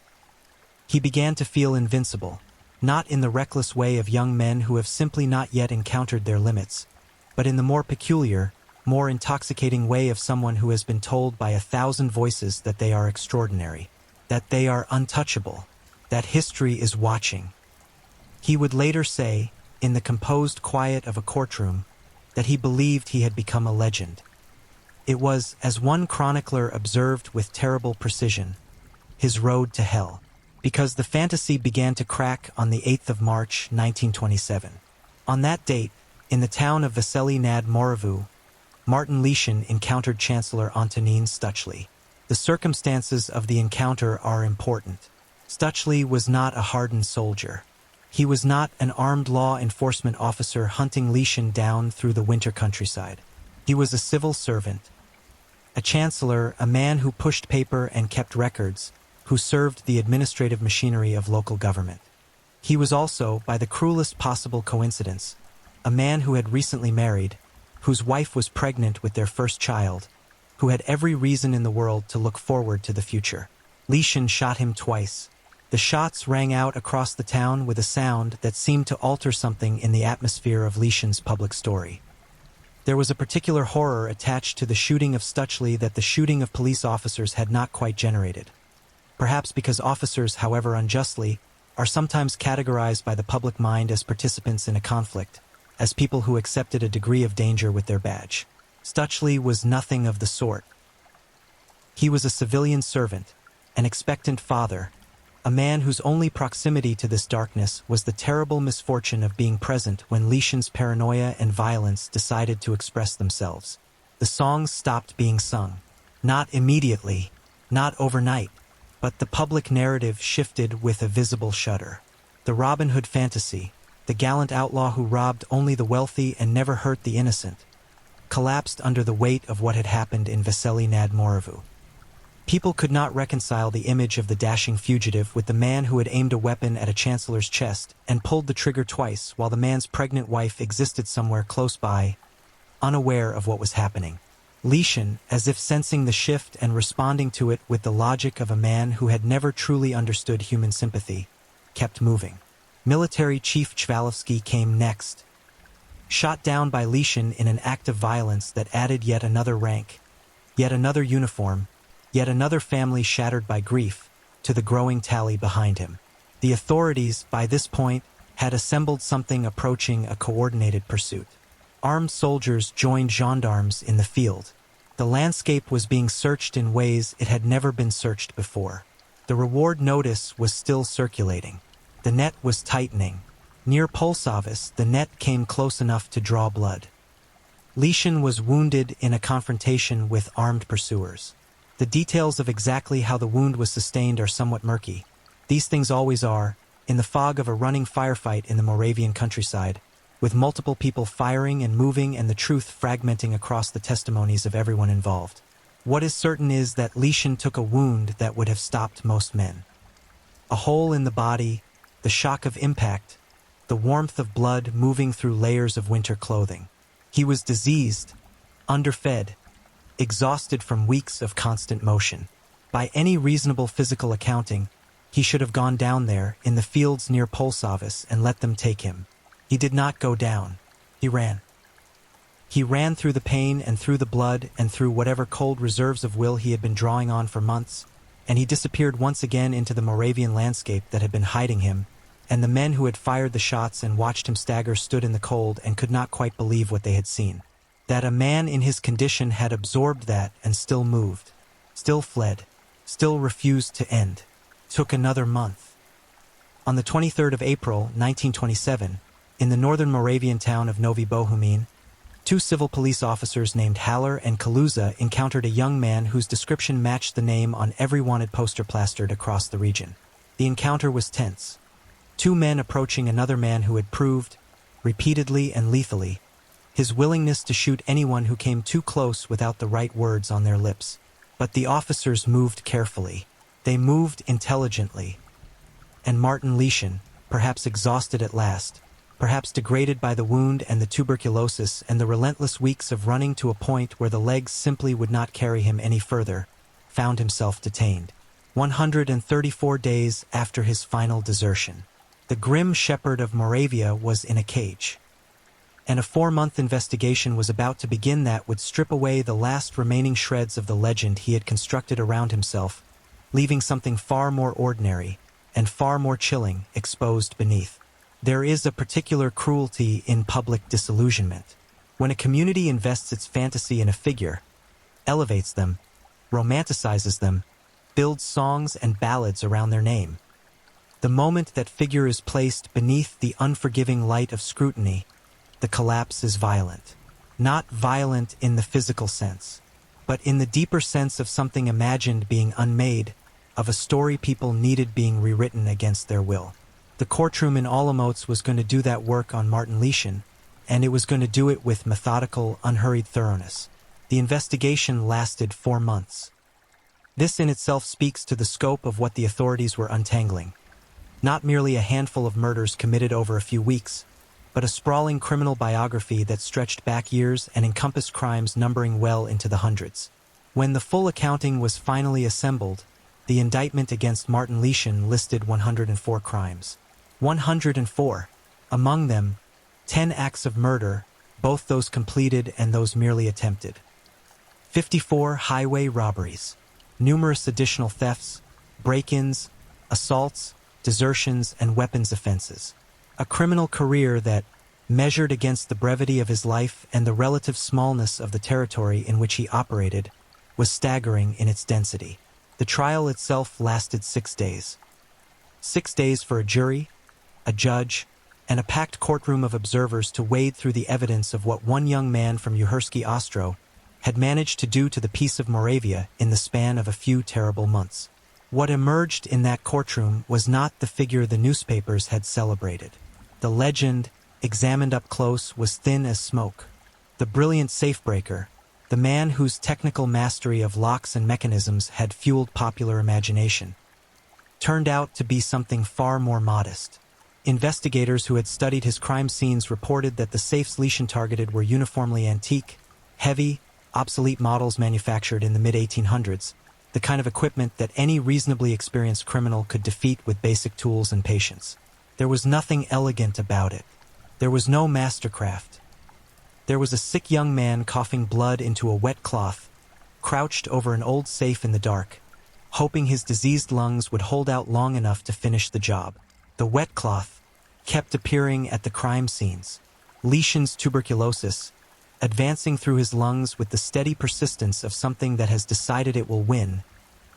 He began to feel invincible, not in the reckless way of young men who have simply not yet encountered their limits, but in the more peculiar, more intoxicating way of someone who has been told by 1,000 voices that they are extraordinary, that they are untouchable, that history is watching. He would later say, in the composed quiet of a courtroom, that he believed he had become a legend. It was, as one chronicler observed with terrible precision, his road to hell, because the fantasy began to crack on the 8th of March, 1927. On that date, in the town of Vesely nad Moravou, Martin Lieschen encountered Chancellor Antonín Stuchley. The circumstances of the encounter are important. Stuchley was not a hardened soldier. He was not an armed law enforcement officer hunting Lieschen down through the winter countryside. He was a civil servant, a chancellor, a man who pushed paper and kept records, who served the administrative machinery of local government. He was also, by the cruelest possible coincidence, a man who had recently married, whose wife was pregnant with their first child, who had every reason in the world to look forward to the future. Lieschen shot him twice. The shots rang out across the town with a sound that seemed to alter something in the atmosphere of Lieschen's public story. There was a particular horror attached to the shooting of Stuchley that the shooting of police officers had not quite generated. Perhaps because officers, however unjustly, are sometimes categorized by the public mind as participants in a conflict, as people who accepted a degree of danger with their badge. Stuchley was nothing of the sort. He was a civilian servant, an expectant father, a man whose only proximity to this darkness was the terrible misfortune of being present when Lieschen's paranoia and violence decided to express themselves. The songs stopped being sung. Not immediately, not overnight, but the public narrative shifted with a visible shudder. The Robin Hood fantasy, the gallant outlaw who robbed only the wealthy and never hurt the innocent, collapsed under the weight of what had happened in Vesely nad Moravou. People could not reconcile the image of the dashing fugitive with the man who had aimed a weapon at a chancellor's chest and pulled the trigger twice while the man's pregnant wife existed somewhere close by, unaware of what was happening. Lieschen, as if sensing the shift and responding to it with the logic of a man who had never truly understood human sympathy, kept moving. Military Chief Chvalevsky came next, shot down by Lieschen in an act of violence that added yet another rank, yet another uniform, yet another family shattered by grief, to the growing tally behind him. The authorities, by this point, had assembled something approaching a coordinated pursuit. Armed soldiers joined gendarmes in the field. The landscape was being searched in ways it had never been searched before. The reward notice was still circulating. The net was tightening. Near Pulsavis, the net came close enough to draw blood. Lieschen was wounded in a confrontation with armed pursuers. The details of exactly how the wound was sustained are somewhat murky. These things always are, in the fog of a running firefight in the Moravian countryside, with multiple people firing and moving and the truth fragmenting across the testimonies of everyone involved. What is certain is that Lieschen took a wound that would have stopped most men. A hole in the body, the shock of impact, the warmth of blood moving through layers of winter clothing. He was diseased, underfed, exhausted from weeks of constant motion. By any reasonable physical accounting, he should have gone down there in the fields near Polsavis and let them take him. He did not go down. He ran. He ran through the pain and through the blood and through whatever cold reserves of will he had been drawing on for months, and he disappeared once again into the Moravian landscape that had been hiding him, and the men who had fired the shots and watched him stagger stood in the cold and could not quite believe what they had seen. That a man in his condition had absorbed that and still moved, still fled, still refused to end. Took another month. On the 23rd of April, 1927, in the northern Moravian town of Novi Bohumín, two civil police officers named Haller and Kaluza encountered a young man whose description matched the name on every wanted poster plastered across the region. The encounter was tense. Two men approaching another man who had proved, repeatedly and lethally, his willingness to shoot anyone who came too close without the right words on their lips. But the officers moved carefully. They moved intelligently. And Martin Leschen, perhaps exhausted at last, perhaps degraded by the wound and the tuberculosis and the relentless weeks of running to a point where the legs simply would not carry him any further, found himself detained. 134 days after his final desertion. The grim shepherd of Moravia was in a cage. And a 4-month investigation was about to begin that would strip away the last remaining shreds of the legend he had constructed around himself, leaving something far more ordinary and far more chilling exposed beneath. There is a particular cruelty in public disillusionment. When a community invests its fantasy in a figure, elevates them, romanticizes them, builds songs and ballads around their name. The moment that figure is placed beneath the unforgiving light of scrutiny, the collapse is violent. Not violent in the physical sense, but in the deeper sense of something imagined being unmade, of a story people needed being rewritten against their will. The courtroom in Olomouc was going to do that work on Martin Leschen, and it was going to do it with methodical, unhurried thoroughness. The investigation lasted 4 months. This in itself speaks to the scope of what the authorities were untangling. Not merely a handful of murders committed over a few weeks, but a sprawling criminal biography that stretched back years and encompassed crimes numbering well into the hundreds. When the full accounting was finally assembled, the indictment against Martin Leschen listed 104 crimes. 104. Among them, 10 acts of murder, both those completed and those merely attempted. 54 highway robberies. Numerous additional thefts, break-ins, assaults, desertions, and weapons offenses. A criminal career that, measured against the brevity of his life and the relative smallness of the territory in which he operated, was staggering in its density. The trial itself lasted 6 days. 6 days for a jury, a judge, and a packed courtroom of observers to wade through the evidence of what one young man from Uherski Ostro had managed to do to the peace of Moravia in the span of a few terrible months. What emerged in that courtroom was not the figure the newspapers had celebrated. The legend, examined up close, was thin as smoke. The brilliant safebreaker, the man whose technical mastery of locks and mechanisms had fueled popular imagination, turned out to be something far more modest. Investigators who had studied his crime scenes reported that the safes Leschen targeted were uniformly antique, heavy, obsolete models manufactured in the mid-1800s, the kind of equipment that any reasonably experienced criminal could defeat with basic tools and patience. There was nothing elegant about it. There was no mastercraft. There was a sick young man coughing blood into a wet cloth, crouched over an old safe in the dark, hoping his diseased lungs would hold out long enough to finish the job. The wet cloth kept appearing at the crime scenes. Leschen's tuberculosis, advancing through his lungs with the steady persistence of something that has decided it will win,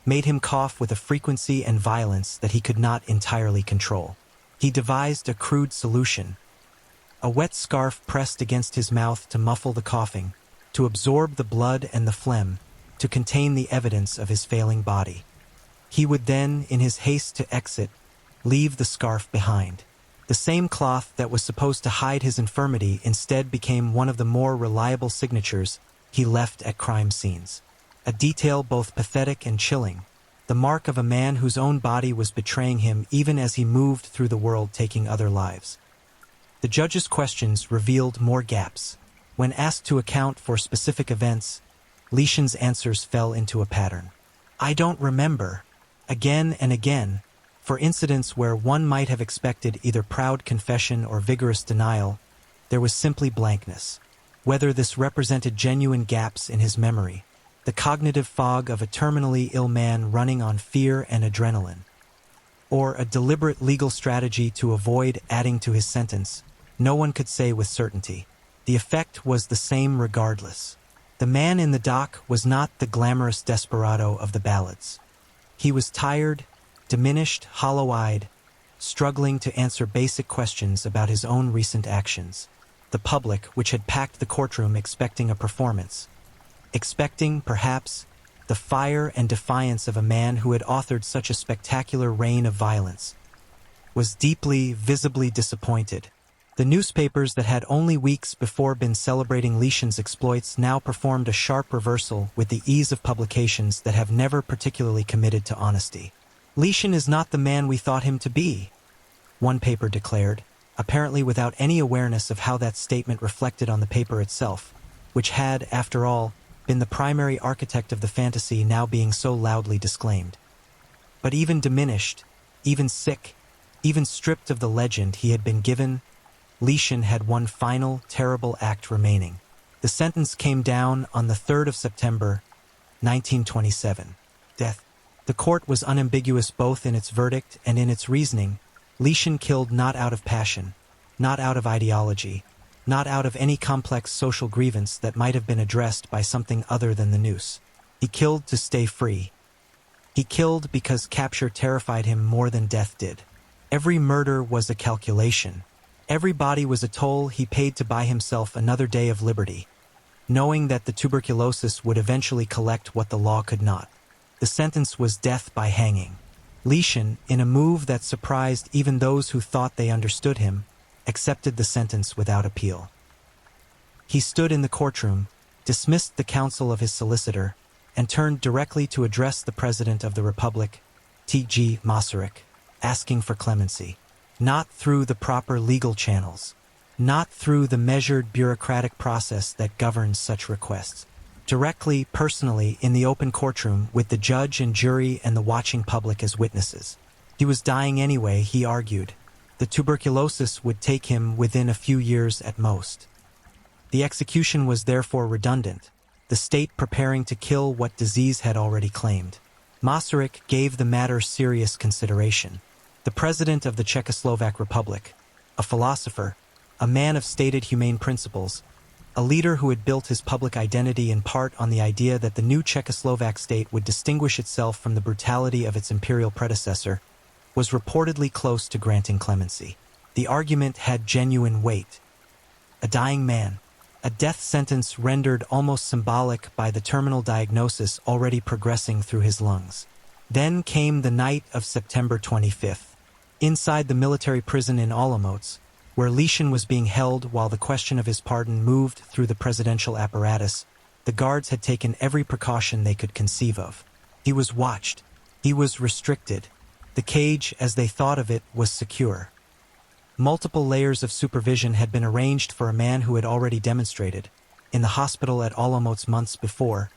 made him cough with a frequency and violence that he could not entirely control. He devised a crude solution. A wet scarf pressed against his mouth to muffle the coughing, to absorb the blood and the phlegm, to contain the evidence of his failing body. He would then, in his haste to exit, leave the scarf behind. The same cloth that was supposed to hide his infirmity instead became one of the more reliable signatures he left at crime scenes. A detail both pathetic and chilling, the mark of a man whose own body was betraying him even as he moved through the world taking other lives. The judge's questions revealed more gaps. When asked to account for specific events, Leeshan's answers fell into a pattern. "I don't remember," again and again, for incidents where one might have expected either proud confession or vigorous denial, there was simply blankness. Whether this represented genuine gaps in his memory, the cognitive fog of a terminally ill man running on fear and adrenaline, or a deliberate legal strategy to avoid adding to his sentence, no one could say with certainty. The effect was the same regardless. The man in the dock was not the glamorous desperado of the ballads. He was tired, diminished, hollow-eyed, struggling to answer basic questions about his own recent actions. The public, which had packed the courtroom expecting a performance, expecting, perhaps, the fire and defiance of a man who had authored such a spectacular reign of violence, was deeply, visibly disappointed. The newspapers that had only weeks before been celebrating Leeshan's exploits now performed a sharp reversal with the ease of publications that have never particularly committed to honesty. "Leeshan is not the man we thought him to be," one paper declared, apparently without any awareness of how that statement reflected on the paper itself, which had, after all, been the primary architect of the fantasy now being so loudly disclaimed. But even diminished, even sick, even stripped of the legend he had been given, Leeshan had one final, terrible act remaining. The sentence came down on the 3rd of September, 1927. Death. The court was unambiguous both in its verdict and in its reasoning. Leeshan killed not out of passion, not out of ideology, not out of any complex social grievance that might have been addressed by something other than the noose. He killed to stay free. He killed because capture terrified him more than death did. Every murder was a calculation. Every body was a toll he paid to buy himself another day of liberty, knowing that the tuberculosis would eventually collect what the law could not. The sentence was death by hanging. Leeshan, in a move that surprised even those who thought they understood him, accepted the sentence without appeal. He stood in the courtroom, dismissed the counsel of his solicitor, and turned directly to address the President of the Republic, T.G. Masaryk, asking for clemency. Not through the proper legal channels, not through the measured bureaucratic process that governs such requests. Directly, personally, in the open courtroom with the judge and jury and the watching public as witnesses. He was dying anyway, he argued. The tuberculosis would take him within a few years at most. The execution was therefore redundant, the state preparing to kill what disease had already claimed. Masaryk gave the matter serious consideration. The president of the Czechoslovak Republic, a philosopher, a man of stated humane principles, a leader who had built his public identity in part on the idea that the new Czechoslovak state would distinguish itself from the brutality of its imperial predecessor, was reportedly close to granting clemency. The argument had genuine weight. A dying man, a death sentence rendered almost symbolic by the terminal diagnosis already progressing through his lungs. Then came the night of September 25th. Inside the military prison in Olomouc, where Leeshan was being held while the question of his pardon moved through the presidential apparatus, the guards had taken every precaution they could conceive of. He was watched. He was restricted. The cage, as they thought of it, was secure. Multiple layers of supervision had been arranged for a man who had already demonstrated, in the hospital at Olomouc months before,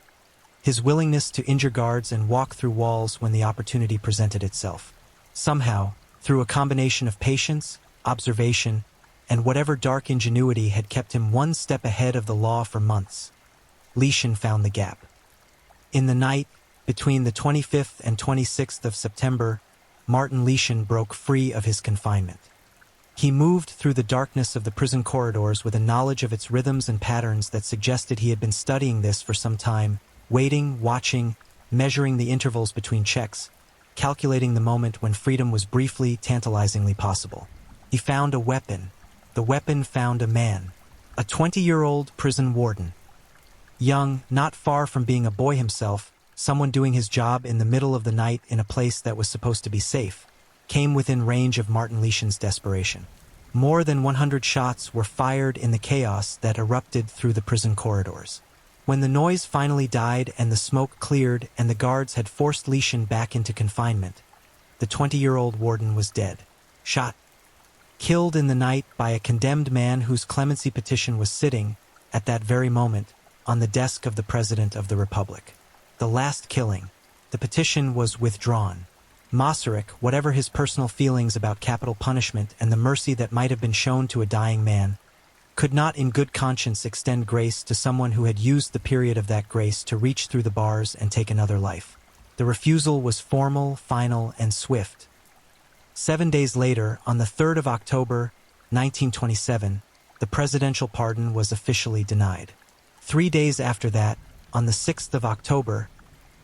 his willingness to injure guards and walk through walls when the opportunity presented itself. Somehow, through a combination of patience, observation, and whatever dark ingenuity had kept him one step ahead of the law for months, Leeshan found the gap. In the night, between the 25th and 26th of September, Martin Leeshan broke free of his confinement. He moved through the darkness of the prison corridors with a knowledge of its rhythms and patterns that suggested he had been studying this for some time, waiting, watching, measuring the intervals between checks, calculating the moment when freedom was briefly, tantalizingly possible. He found a weapon. The weapon found a man, a 20-year-old prison warden. Young, not far from being a boy himself, someone doing his job in the middle of the night in a place that was supposed to be safe, came within range of Martin Leeshan's desperation. More than 100 shots were fired in the chaos that erupted through the prison corridors. When the noise finally died and the smoke cleared and the guards had forced Leeshan back into confinement, the 20-year-old warden was dead. Shot. Killed in the night by a condemned man whose clemency petition was sitting, at that very moment, on the desk of the President of the Republic. The last killing. The petition was withdrawn. Masaryk, whatever his personal feelings about capital punishment and the mercy that might have been shown to a dying man, could not in good conscience extend grace to someone who had used the period of that grace to reach through the bars and take another life. The refusal was formal, final, and swift. 7 days later, on the 3rd of October, 1927, the presidential pardon was officially denied. 3 days after that, on the 6th of October,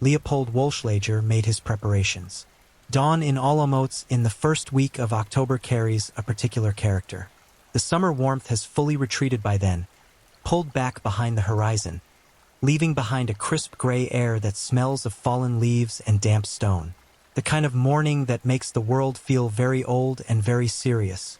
Leopold Wolschlager made his preparations. Dawn in Olomouc in the first week of October carries a particular character. The summer warmth has fully retreated by then, pulled back behind the horizon, leaving behind a crisp gray air that smells of fallen leaves and damp stone. The kind of morning that makes the world feel very old and very serious.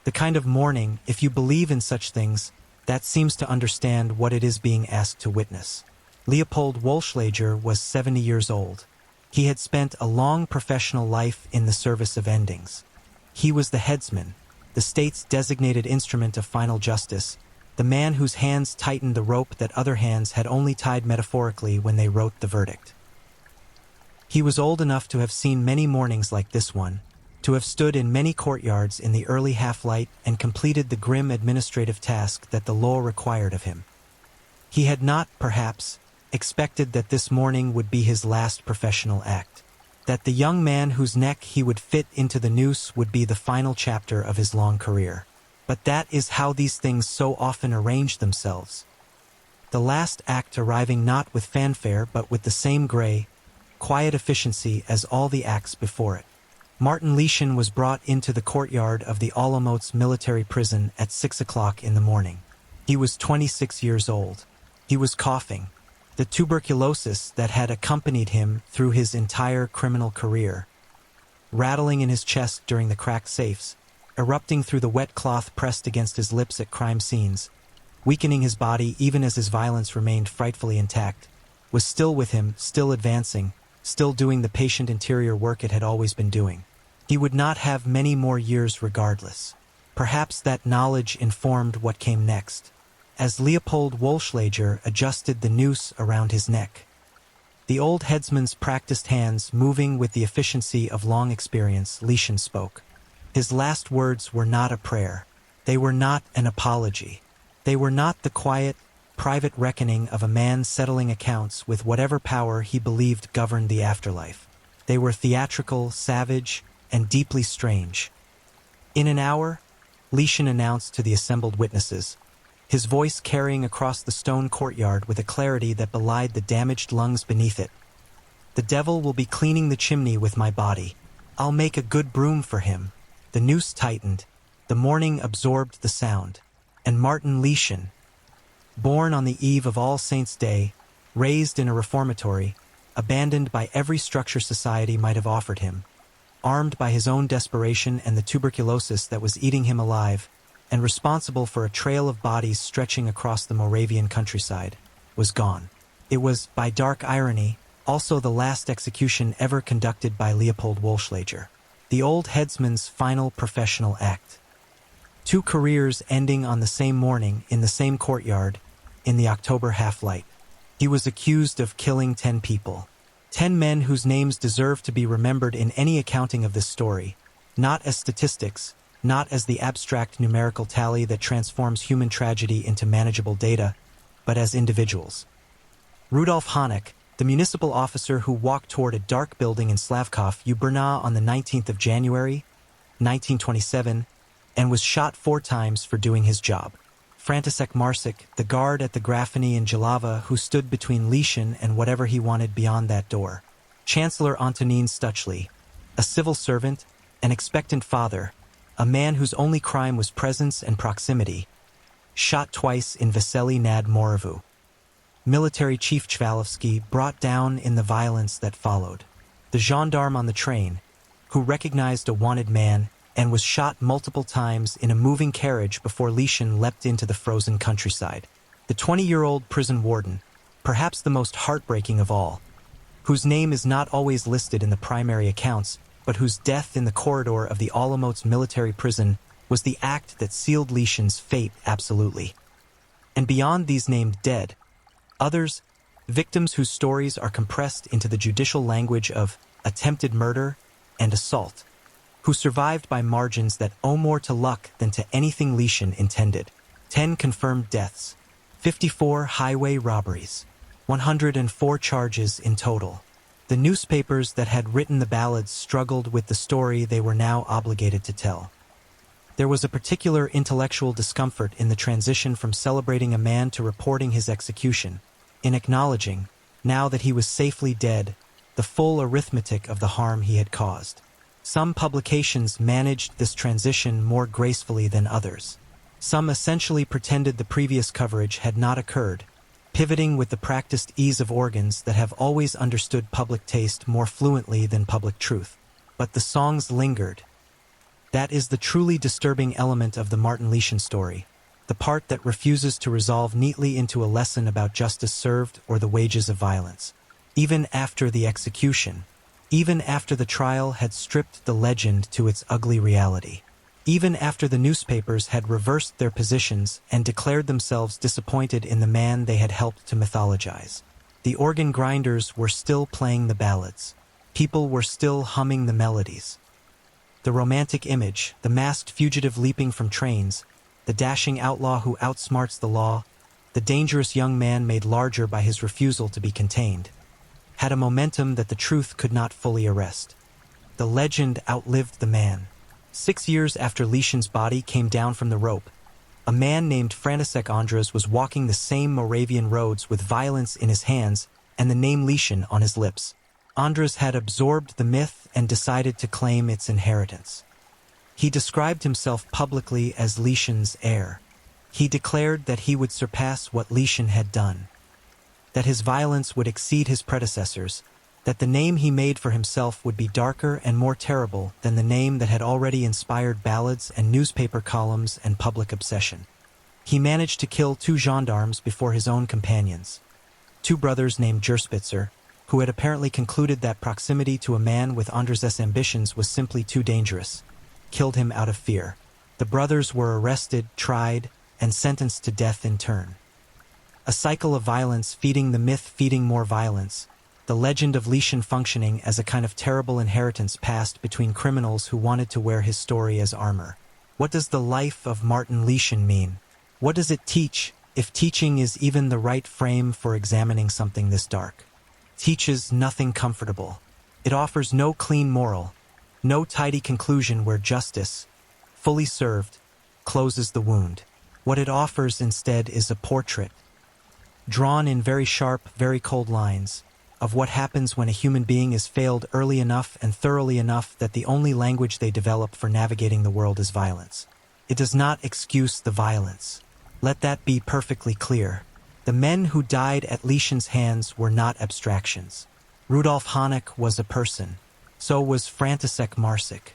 The kind of morning, if you believe in such things, that seems to understand what it is being asked to witness. Leopold Wolschlager was 70 years old. He had spent a long professional life in the service of endings. He was the headsman, the state's designated instrument of final justice, the man whose hands tightened the rope that other hands had only tied metaphorically when they wrote the verdict. He was old enough to have seen many mornings like this one, to have stood in many courtyards in the early half-light and completed the grim administrative task that the law required of him. He had not, perhaps, expected that this morning would be his last professional act, that the young man whose neck he would fit into the noose would be the final chapter of his long career. But that is how these things so often arrange themselves. The last act arriving not with fanfare but with the same gray, quiet efficiency as all the acts before it. Martin Lieschen was brought into the courtyard of the Olomouc military prison at 6 o'clock in the morning. He was 26 years old. He was coughing. The tuberculosis that had accompanied him through his entire criminal career, rattling in his chest during the cracked safes, erupting through the wet cloth pressed against his lips at crime scenes, weakening his body even as his violence remained frightfully intact, was still with him, still advancing, still doing the patient interior work it had always been doing. He would not have many more years regardless. Perhaps that knowledge informed what came next, as Leopold Wolschlager adjusted the noose around his neck. The old headsman's practiced hands moving with the efficiency of long experience, Lieschen spoke. His last words were not a prayer. They were not an apology. They were not the quiet, private reckoning of a man settling accounts with whatever power he believed governed the afterlife. They were theatrical, savage, and deeply strange. In an hour, Lieschen announced to the assembled witnesses, his voice carrying across the stone courtyard with a clarity that belied the damaged lungs beneath it. The devil will be cleaning the chimney with my body. I'll make a good broom for him. The noose tightened. The morning absorbed the sound. And Martin Lieschen, born on the eve of All Saints' Day, raised in a reformatory, abandoned by every structure society might have offered him, armed by his own desperation and the tuberculosis that was eating him alive, and responsible for a trail of bodies stretching across the Moravian countryside, was gone. It was, by dark irony, also the last execution ever conducted by Leopold Wolschlager, the old headsman's final professional act. 2 careers ending on the same morning in the same courtyard in the October half-light. He was accused of killing 10 people. 10 men whose names deserve to be remembered in any accounting of this story, not as statistics, not as the abstract numerical tally that transforms human tragedy into manageable data, but as individuals. Rudolf Hanek, the municipal officer who walked toward a dark building in Slavkov, Ubrna on the 19th of January, 1927, and was shot 4 times for doing his job. František Marsik, the guard at the Grafini in Jalava who stood between Lieschen and whatever he wanted beyond that door. Chancellor Antonin Stuchley, a civil servant, an expectant father, a man whose only crime was presence and proximity, shot twice in Vesely nad Moravu. Military Chief Chvalovsky brought down in the violence that followed. The gendarme on the train, who recognized a wanted man and was shot multiple times in a moving carriage before Lieschen leapt into the frozen countryside. The 20-year-old prison warden, perhaps the most heartbreaking of all, whose name is not always listed in the primary accounts, but whose death in the corridor of the Olomouc military prison was the act that sealed Lieschen's fate absolutely. And beyond these named dead, others, victims whose stories are compressed into the judicial language of attempted murder and assault, who survived by margins that owe more to luck than to anything Lesion intended. 10 confirmed deaths, 54 highway robberies, 104 charges in total. The newspapers that had written the ballads struggled with the story they were now obligated to tell. There was a particular intellectual discomfort in the transition from celebrating a man to reporting his execution, in acknowledging, now that he was safely dead, the full arithmetic of the harm he had caused. Some publications managed this transition more gracefully than others. Some essentially pretended the previous coverage had not occurred, pivoting with the practiced ease of organs that have always understood public taste more fluently than public truth. But the songs lingered. That is the truly disturbing element of the Martin Lesion story, the part that refuses to resolve neatly into a lesson about justice served or the wages of violence. Even after the execution, even after the trial had stripped the legend to its ugly reality, even after the newspapers had reversed their positions and declared themselves disappointed in the man they had helped to mythologize, the organ grinders were still playing the ballads. People were still humming the melodies. The romantic image, the masked fugitive leaping from trains, the dashing outlaw who outsmarts the law, the dangerous young man made larger by his refusal to be contained, had a momentum that the truth could not fully arrest. The legend outlived the man. 6 years after Lesion's body came down from the rope, a man named František Andras was walking the same Moravian roads with violence in his hands and the name Lesion on his lips. Andras had absorbed the myth and decided to claim its inheritance. He described himself publicly as Lesion's heir. He declared that he would surpass what Lesion had done, that his violence would exceed his predecessors, that the name he made for himself would be darker and more terrible than the name that had already inspired ballads and newspaper columns and public obsession. He managed to kill 2 gendarmes before his own companions, 2 brothers named Gerspitzer, who had apparently concluded that proximity to a man with Andras' ambitions was simply too dangerous, killed him out of fear. The brothers were arrested, tried, and sentenced to death in turn. A cycle of violence feeding the myth, feeding more violence, the legend of Lesion functioning as a kind of terrible inheritance passed between criminals who wanted to wear his story as armor. What does the life of Martin Lesion mean? What does it teach, if teaching is even the right frame for examining something this dark? Teaches nothing comfortable. It offers no clean moral, no tidy conclusion where justice, fully served, closes the wound. What it offers instead is a portrait, drawn in very sharp, very cold lines, of what happens when a human being is failed early enough and thoroughly enough that the only language they develop for navigating the world is violence. It does not excuse the violence. Let that be perfectly clear. The men who died at Lesion's hands were not abstractions. Rudolf Hanuck was a person. So was František Maršík.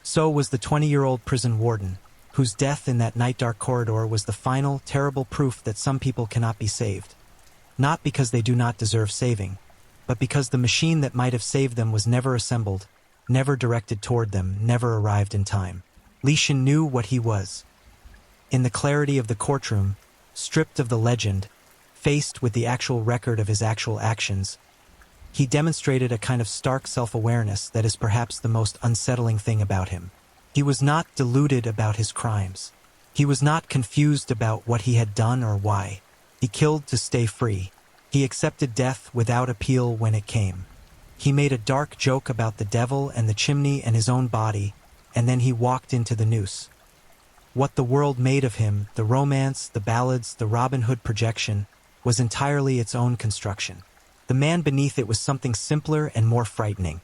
So was the 20-year-old prison warden, whose death in that night-dark corridor was the final, terrible proof that some people cannot be saved. Not because they do not deserve saving, but because the machine that might have saved them was never assembled, never directed toward them, never arrived in time. Lesion knew what he was. In the clarity of the courtroom, stripped of the legend, faced with the actual record of his actual actions, he demonstrated a kind of stark self-awareness that is perhaps the most unsettling thing about him. He was not deluded about his crimes. He was not confused about what he had done or why. He killed to stay free. He accepted death without appeal when it came. He made a dark joke about the devil and the chimney and his own body, and then he walked into the noose. What the world made of him, the romance, the ballads, the Robin Hood projection, was entirely its own construction. The man beneath it was something simpler and more frightening.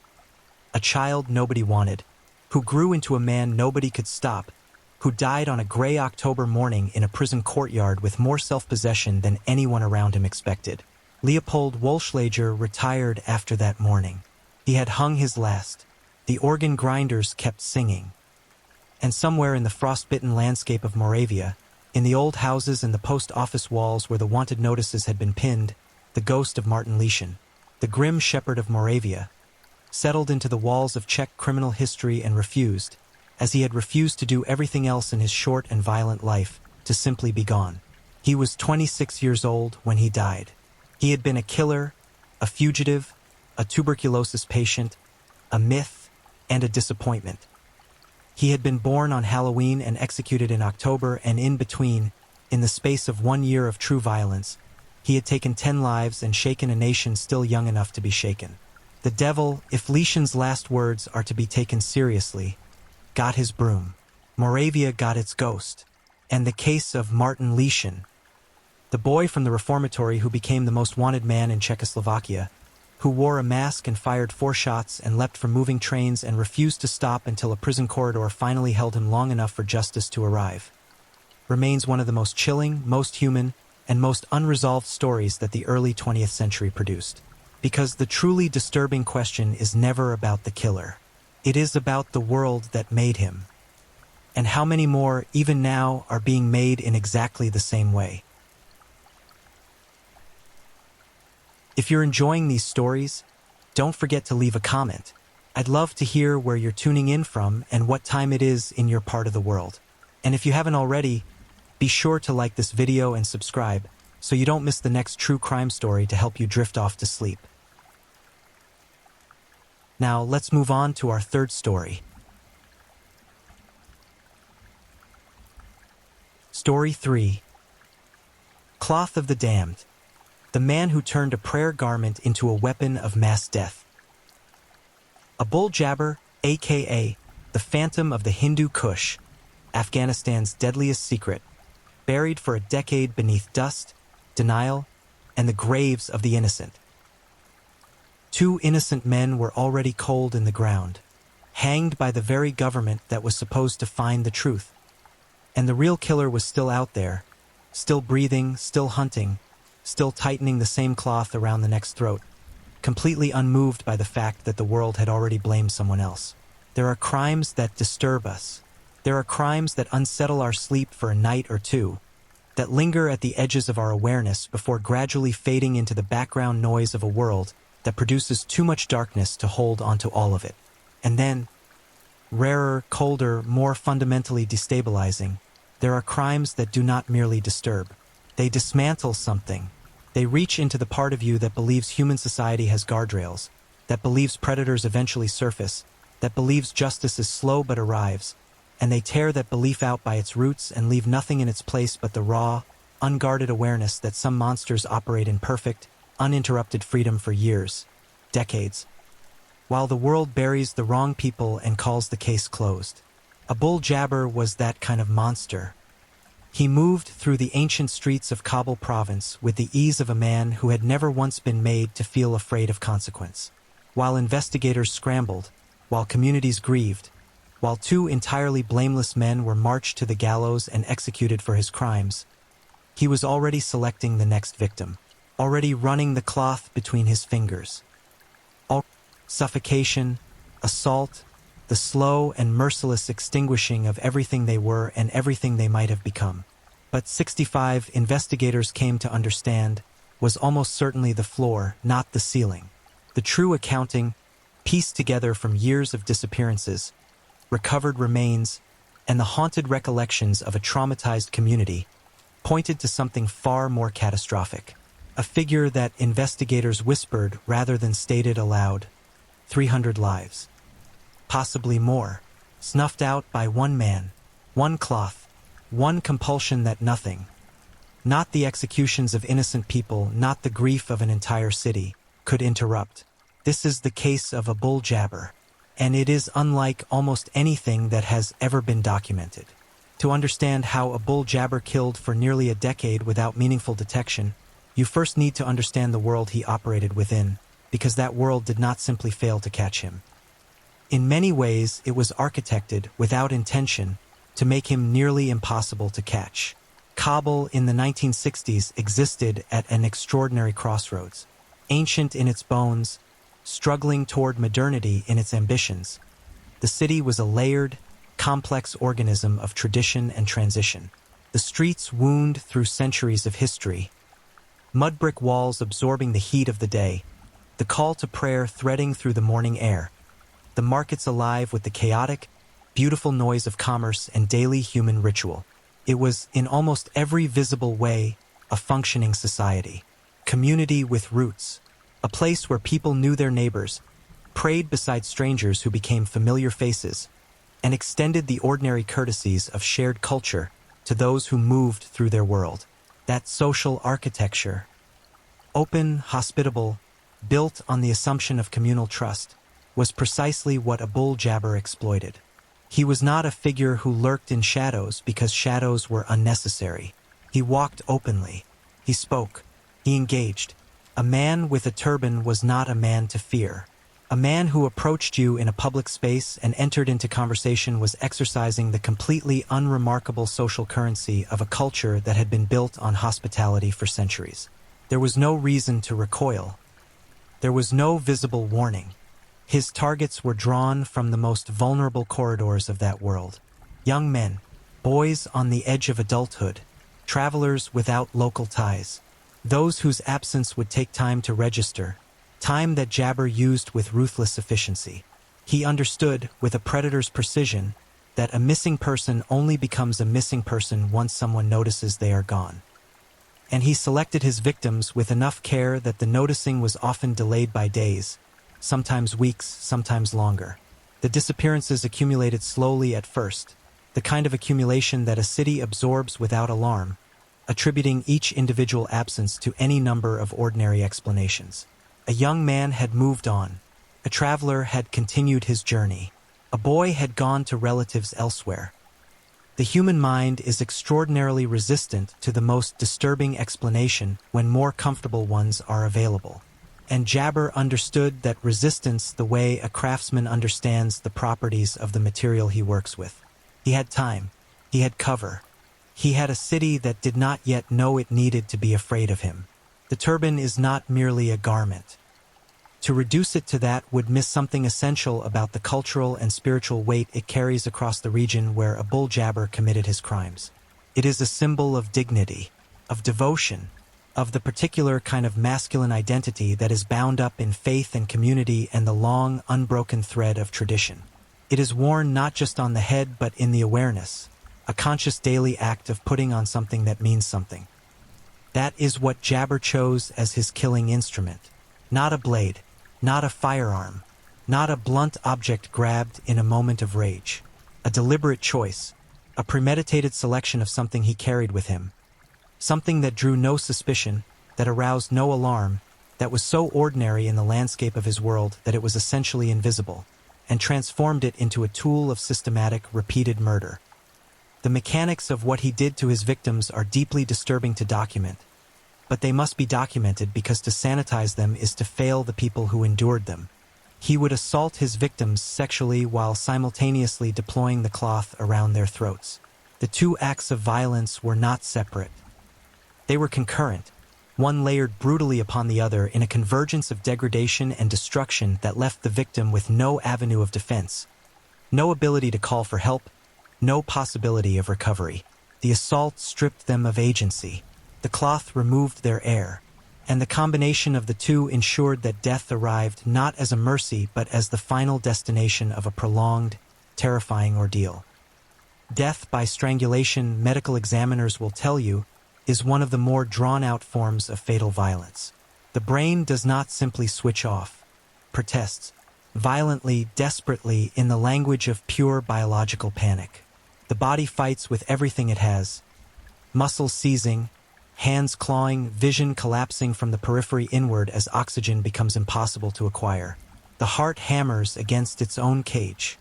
A child nobody wanted, who grew into a man nobody could stop, who died on a gray October morning in a prison courtyard with more self-possession than anyone around him expected. Leopold Wohlschlager retired after that morning. He had hung his last. The organ grinders kept singing. And somewhere in the frostbitten landscape of Moravia, in the old houses and the post office walls where the wanted notices had been pinned, the ghost of Martin Lesion, the grim shepherd of Moravia, settled into the walls of Czech criminal history and refused, as he had refused to do everything else in his short and violent life, to simply be gone. He was 26 years old when he died. He had been a killer, a fugitive, a tuberculosis patient, a myth, and a disappointment. He had been born on Halloween and executed in October, and in between, in the space of 1 year of true violence, he had taken 10 lives and shaken a nation still young enough to be shaken. The devil, if Leschen's last words are to be taken seriously, got his broom. Moravia got its ghost. And the case of Martin Leschen, the boy from the reformatory who became the most wanted man in Czechoslovakia, who wore a mask and fired 4 shots and leapt from moving trains and refused to stop until a prison corridor finally held him long enough for justice to arrive, remains one of the most chilling, most human, and most unresolved stories that the early 20th century produced. Because the truly disturbing question is never about the killer. It is about the world that made him. And how many more, even now, are being made in exactly the same way. If you're enjoying these stories, don't forget to leave a comment. I'd love to hear where you're tuning in from and what time it is in your part of the world. And if you haven't already, be sure to like this video and subscribe so you don't miss the next true crime story to help you drift off to sleep. Now, let's move on to our third story. Story 3. Cloth of the Damned. The man who turned a prayer garment into a weapon of mass death. Abul Jabbar, aka the Phantom of the Hindu Kush, Afghanistan's deadliest secret, buried for a decade beneath dust, denial, and the graves of the innocent. 2 innocent men were already cold in the ground, hanged by the very government that was supposed to find the truth. And the real killer was still out there, still breathing, still hunting, still tightening the same cloth around the neck's throat, completely unmoved by the fact that the world had already blamed someone else. There are crimes that disturb us. There are crimes that unsettle our sleep for a night or two, that linger at the edges of our awareness before gradually fading into the background noise of a world that produces too much darkness to hold onto all of it. And then, rarer, colder, more fundamentally destabilizing, there are crimes that do not merely disturb. They dismantle something. They reach into the part of you that believes human society has guardrails, that believes predators eventually surface, that believes justice is slow but arrives, and they tear that belief out by its roots and leave nothing in its place but the raw, unguarded awareness that some monsters operate in perfect, uninterrupted freedom for years, decades, while the world buries the wrong people and calls the case closed. Abul Jabbar was that kind of monster. He moved through the ancient streets of Kabul province with the ease of a man who had never once been made to feel afraid of consequence. While investigators scrambled, while communities grieved, while 2 entirely blameless men were marched to the gallows and executed for his crimes, he was already selecting the next victim, already running the cloth between his fingers. Suffocation, assault, the slow and merciless extinguishing of everything they were and everything they might have become. But 65, investigators came to understand, was almost certainly the floor, not the ceiling. The true accounting, pieced together from years of disappearances, recovered remains, and the haunted recollections of a traumatized community, pointed to something far more catastrophic. A figure that investigators whispered rather than stated aloud. 300 lives. Possibly more, snuffed out by one man, one cloth, one compulsion that nothing, not the executions of innocent people, not the grief of an entire city, could interrupt. This is the case of Abul Jabbar, and it is unlike almost anything that has ever been documented. To understand how Abul Jabbar killed for nearly a decade without meaningful detection, you first need to understand the world he operated within, because that world did not simply fail to catch him. In many ways, it was architected, without intention, to make him nearly impossible to catch. Kabul in the 1960s existed at an extraordinary crossroads. Ancient in its bones, struggling toward modernity in its ambitions, the city was a layered, complex organism of tradition and transition. The streets wound through centuries of history, mud brick walls absorbing the heat of the day, the call to prayer threading through the morning air, the markets alive with the chaotic, beautiful noise of commerce and daily human ritual. It was, in almost every visible way, a functioning society. Community with roots. A place where people knew their neighbors, prayed beside strangers who became familiar faces, and extended the ordinary courtesies of shared culture to those who moved through their world. That social architecture, open, hospitable, built on the assumption of communal trust, was precisely what Abul Jabbar exploited. He was not a figure who lurked in shadows because shadows were unnecessary. He walked openly. He spoke. He engaged. A man with a turban was not a man to fear. A man who approached you in a public space and entered into conversation was exercising the completely unremarkable social currency of a culture that had been built on hospitality for centuries. There was no reason to recoil. There was no visible warning. His targets were drawn from the most vulnerable corridors of that world. Young men, boys on the edge of adulthood, travelers without local ties, those whose absence would take time to register, time that Jabbar used with ruthless efficiency. He understood, with a predator's precision, that a missing person only becomes a missing person once someone notices they are gone. And he selected his victims with enough care that the noticing was often delayed by days, sometimes weeks, sometimes longer. The disappearances accumulated slowly at first, the kind of accumulation that a city absorbs without alarm, attributing each individual absence to any number of ordinary explanations. A young man had moved on. A traveler had continued his journey. A boy had gone to relatives elsewhere. The human mind is extraordinarily resistant to the most disturbing explanation when more comfortable ones are available. And Jabbar understood that resistance the way a craftsman understands the properties of the material he works with. He had time. He had cover. He had a city that did not yet know it needed to be afraid of him. The turban is not merely a garment. To reduce it to that would miss something essential about the cultural and spiritual weight it carries across the region where Abul Jabbar committed his crimes. It is a symbol of dignity, of devotion, of the particular kind of masculine identity that is bound up in faith and community and the long, unbroken thread of tradition. It is worn not just on the head but in the awareness, a conscious daily act of putting on something that means something. That is what Jabbar chose as his killing instrument. Not a blade, not a firearm, not a blunt object grabbed in a moment of rage. A deliberate choice, a premeditated selection of something he carried with him. Something that drew no suspicion, that aroused no alarm, that was so ordinary in the landscape of his world that it was essentially invisible, and transformed it into a tool of systematic, repeated murder. The mechanics of what he did to his victims are deeply disturbing to document, but they must be documented because to sanitize them is to fail the people who endured them. He would assault his victims sexually while simultaneously deploying the cloth around their throats. The two acts of violence were not separate. They were concurrent, one layered brutally upon the other in a convergence of degradation and destruction that left the victim with no avenue of defense, no ability to call for help, no possibility of recovery. The assault stripped them of agency. The cloth removed their air, and the combination of the two ensured that death arrived not as a mercy but as the final destination of a prolonged, terrifying ordeal. Death by strangulation, medical examiners will tell you, is one of the more drawn-out forms of fatal violence. The brain does not simply switch off, protests, violently, desperately, in the language of pure biological panic. The body fights with everything it has, muscles seizing, hands clawing, vision collapsing from the periphery inward as oxygen becomes impossible to acquire. The heart hammers against its own cage.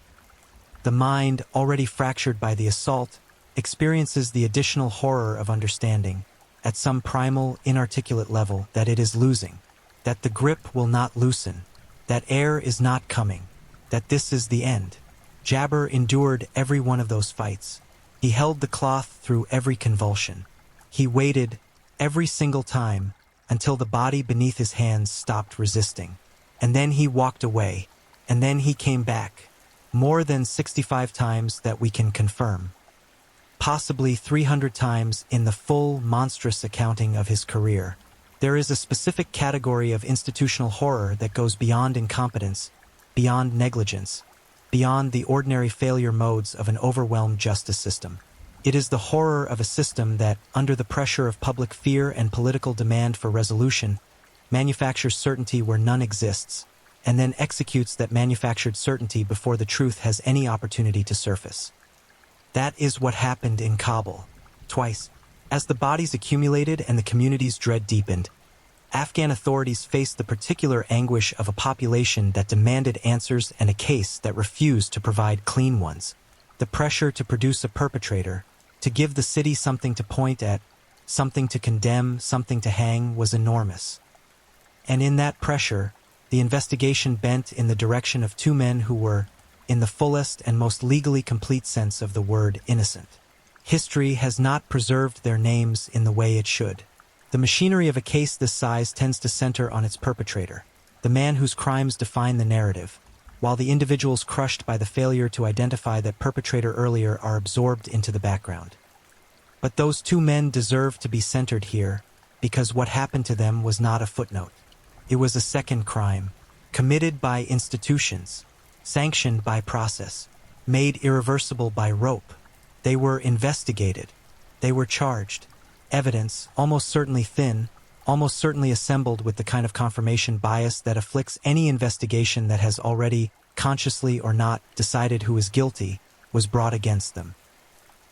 The mind, already fractured by the assault, experiences the additional horror of understanding, at some primal, inarticulate level, that it is losing, that the grip will not loosen, that air is not coming, that this is the end. Jabbar endured every one of those fights. He held the cloth through every convulsion. He waited, every single time, until the body beneath his hands stopped resisting. And then he walked away, and then he came back, more than 65 times that we can confirm. Possibly 300 times in the full, monstrous accounting of his career. There is a specific category of institutional horror that goes beyond incompetence, beyond negligence, beyond the ordinary failure modes of an overwhelmed justice system. It is the horror of a system that, under the pressure of public fear and political demand for resolution, manufactures certainty where none exists, and then executes that manufactured certainty before the truth has any opportunity to surface. That is what happened in Kabul, twice. As the bodies accumulated and the community's dread deepened, Afghan authorities faced the particular anguish of a population that demanded answers and a case that refused to provide clean ones. The pressure to produce a perpetrator, to give the city something to point at, something to condemn, something to hang, was enormous. And in that pressure, the investigation bent in the direction of two men who were, in the fullest and most legally complete sense of the word, innocent. History has not preserved their names in the way it should. The machinery of a case this size tends to center on its perpetrator, the man whose crimes define the narrative, while the individuals crushed by the failure to identify that perpetrator earlier are absorbed into the background. But those two men deserve to be centered here, because what happened to them was not a footnote. It was a second crime, committed by institutions, sanctioned by process, made irreversible by rope. They were investigated. They were charged. Evidence, almost certainly thin, almost certainly assembled with the kind of confirmation bias that afflicts any investigation that has already, consciously or not, decided who is guilty, was brought against them.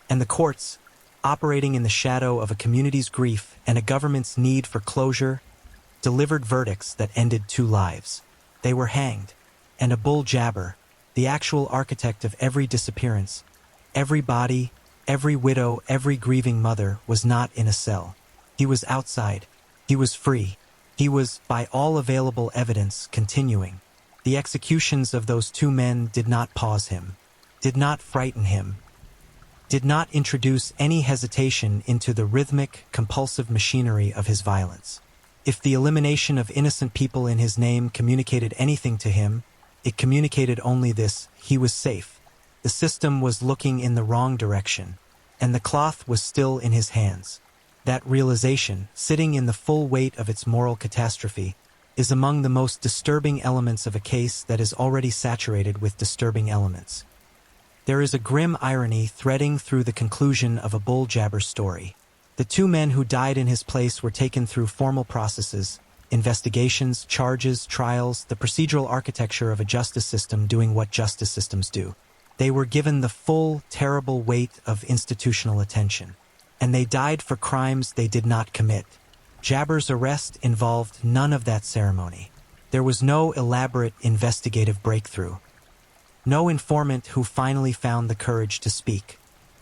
And the courts, operating in the shadow of a community's grief and a government's need for closure, delivered verdicts that ended two lives. They were hanged, and Abul Jabbar, the actual architect of every disappearance, every body, every widow, every grieving mother, was not in a cell. He was outside. He was free. He was, by all available evidence, continuing. The executions of those two men did not pause him, did not frighten him, did not introduce any hesitation into the rhythmic, compulsive machinery of his violence. If the elimination of innocent people in his name communicated anything to him, it communicated only this: he was safe. The system was looking in the wrong direction, and the cloth was still in his hands. That realization, sitting in the full weight of its moral catastrophe, is among the most disturbing elements of a case that is already saturated with disturbing elements. There is a grim irony threading through the conclusion of Abul Jabbar's story. The two men who died in his place were taken through formal processes, investigations, charges, trials, the procedural architecture of a justice system doing what justice systems do. They were given the full, terrible weight of institutional attention. And they died for crimes they did not commit. Jabbar's arrest involved none of that ceremony. There was no elaborate investigative breakthrough. No informant who finally found the courage to speak.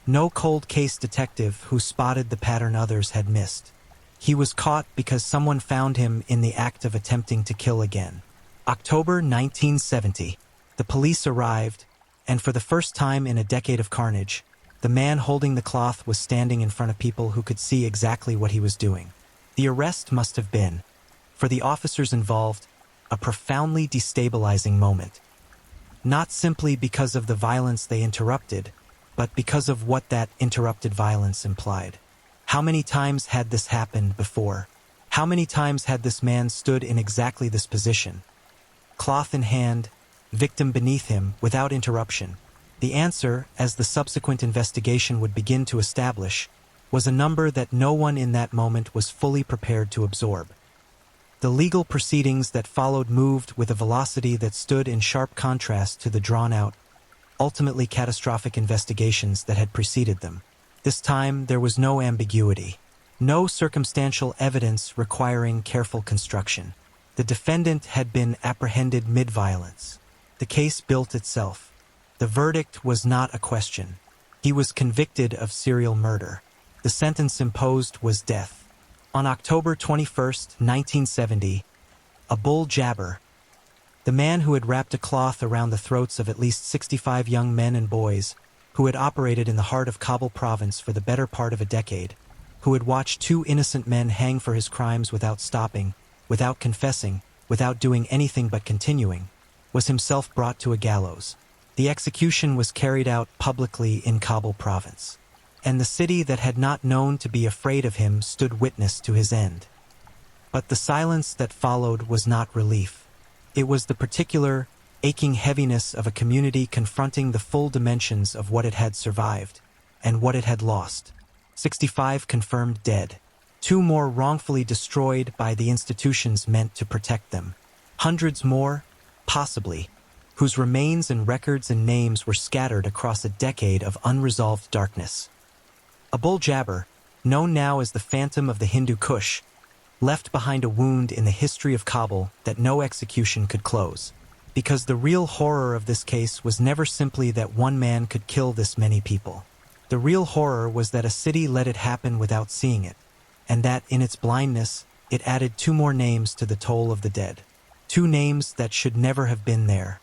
No cold case detective who spotted the pattern others had missed. He was caught because someone found him in the act of attempting to kill again. October 1970. The police arrived, and for the first time in a decade of carnage, the man holding the cloth was standing in front of people who could see exactly what he was doing. The arrest must have been, for the officers involved, a profoundly destabilizing moment. Not simply because of the violence they interrupted, but because of what that interrupted violence implied. How many times had this happened before? How many times had this man stood in exactly this position? Cloth in hand, victim beneath him, without interruption. The answer, as the subsequent investigation would begin to establish, was a number that no one in that moment was fully prepared to absorb. The legal proceedings that followed moved with a velocity that stood in sharp contrast to the drawn-out, ultimately catastrophic investigations that had preceded them. This time, there was no ambiguity, no circumstantial evidence requiring careful construction. The defendant had been apprehended mid-violence. The case built itself. The verdict was not a question. He was convicted of serial murder. The sentence imposed was death. On October 21, 1970, Abul Jabbar, the man who had wrapped a cloth around the throats of at least 65 young men and boys, who had operated in the heart of Kabul province for the better part of a decade, who had watched two innocent men hang for his crimes without stopping, without confessing, without doing anything but continuing, was himself brought to a gallows. The execution was carried out publicly in Kabul province, and the city that had not known to be afraid of him stood witness to his end. But the silence that followed was not relief. It was the particular, aching heaviness of a community confronting the full dimensions of what it had survived. and what it had lost. 65 confirmed dead. 2 more wrongfully destroyed by the institutions meant to protect them. Hundreds more, possibly, whose remains and records and names were scattered across a decade of unresolved darkness. Abul Jabbar, known now as the Phantom of the Hindu Kush, left behind a wound in the history of Kabul that no execution could close. Because the real horror of this case was never simply that one man could kill this many people. The real horror was that a city let it happen without seeing it, and that, in its blindness, it added 2 more names to the toll of the dead. 2 names that should never have been there.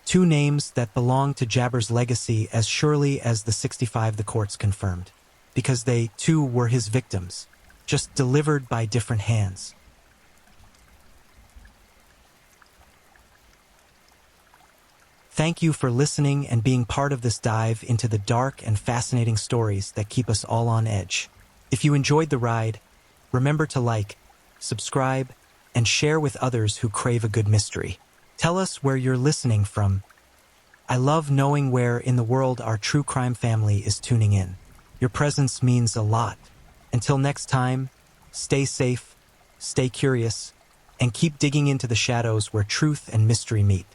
2 names that belong to Jabbar's legacy as surely as the 65 the courts confirmed. Because they, too, were his victims, just delivered by different hands. Thank you for listening and being part of this dive into the dark and fascinating stories that keep us all on edge. If you enjoyed the ride, remember to like, subscribe, and share with others who crave a good mystery. Tell us where you're listening from. I love knowing where in the world our true crime family is tuning in. Your presence means a lot. Until next time, stay safe, stay curious, and keep digging into the shadows where truth and mystery meet.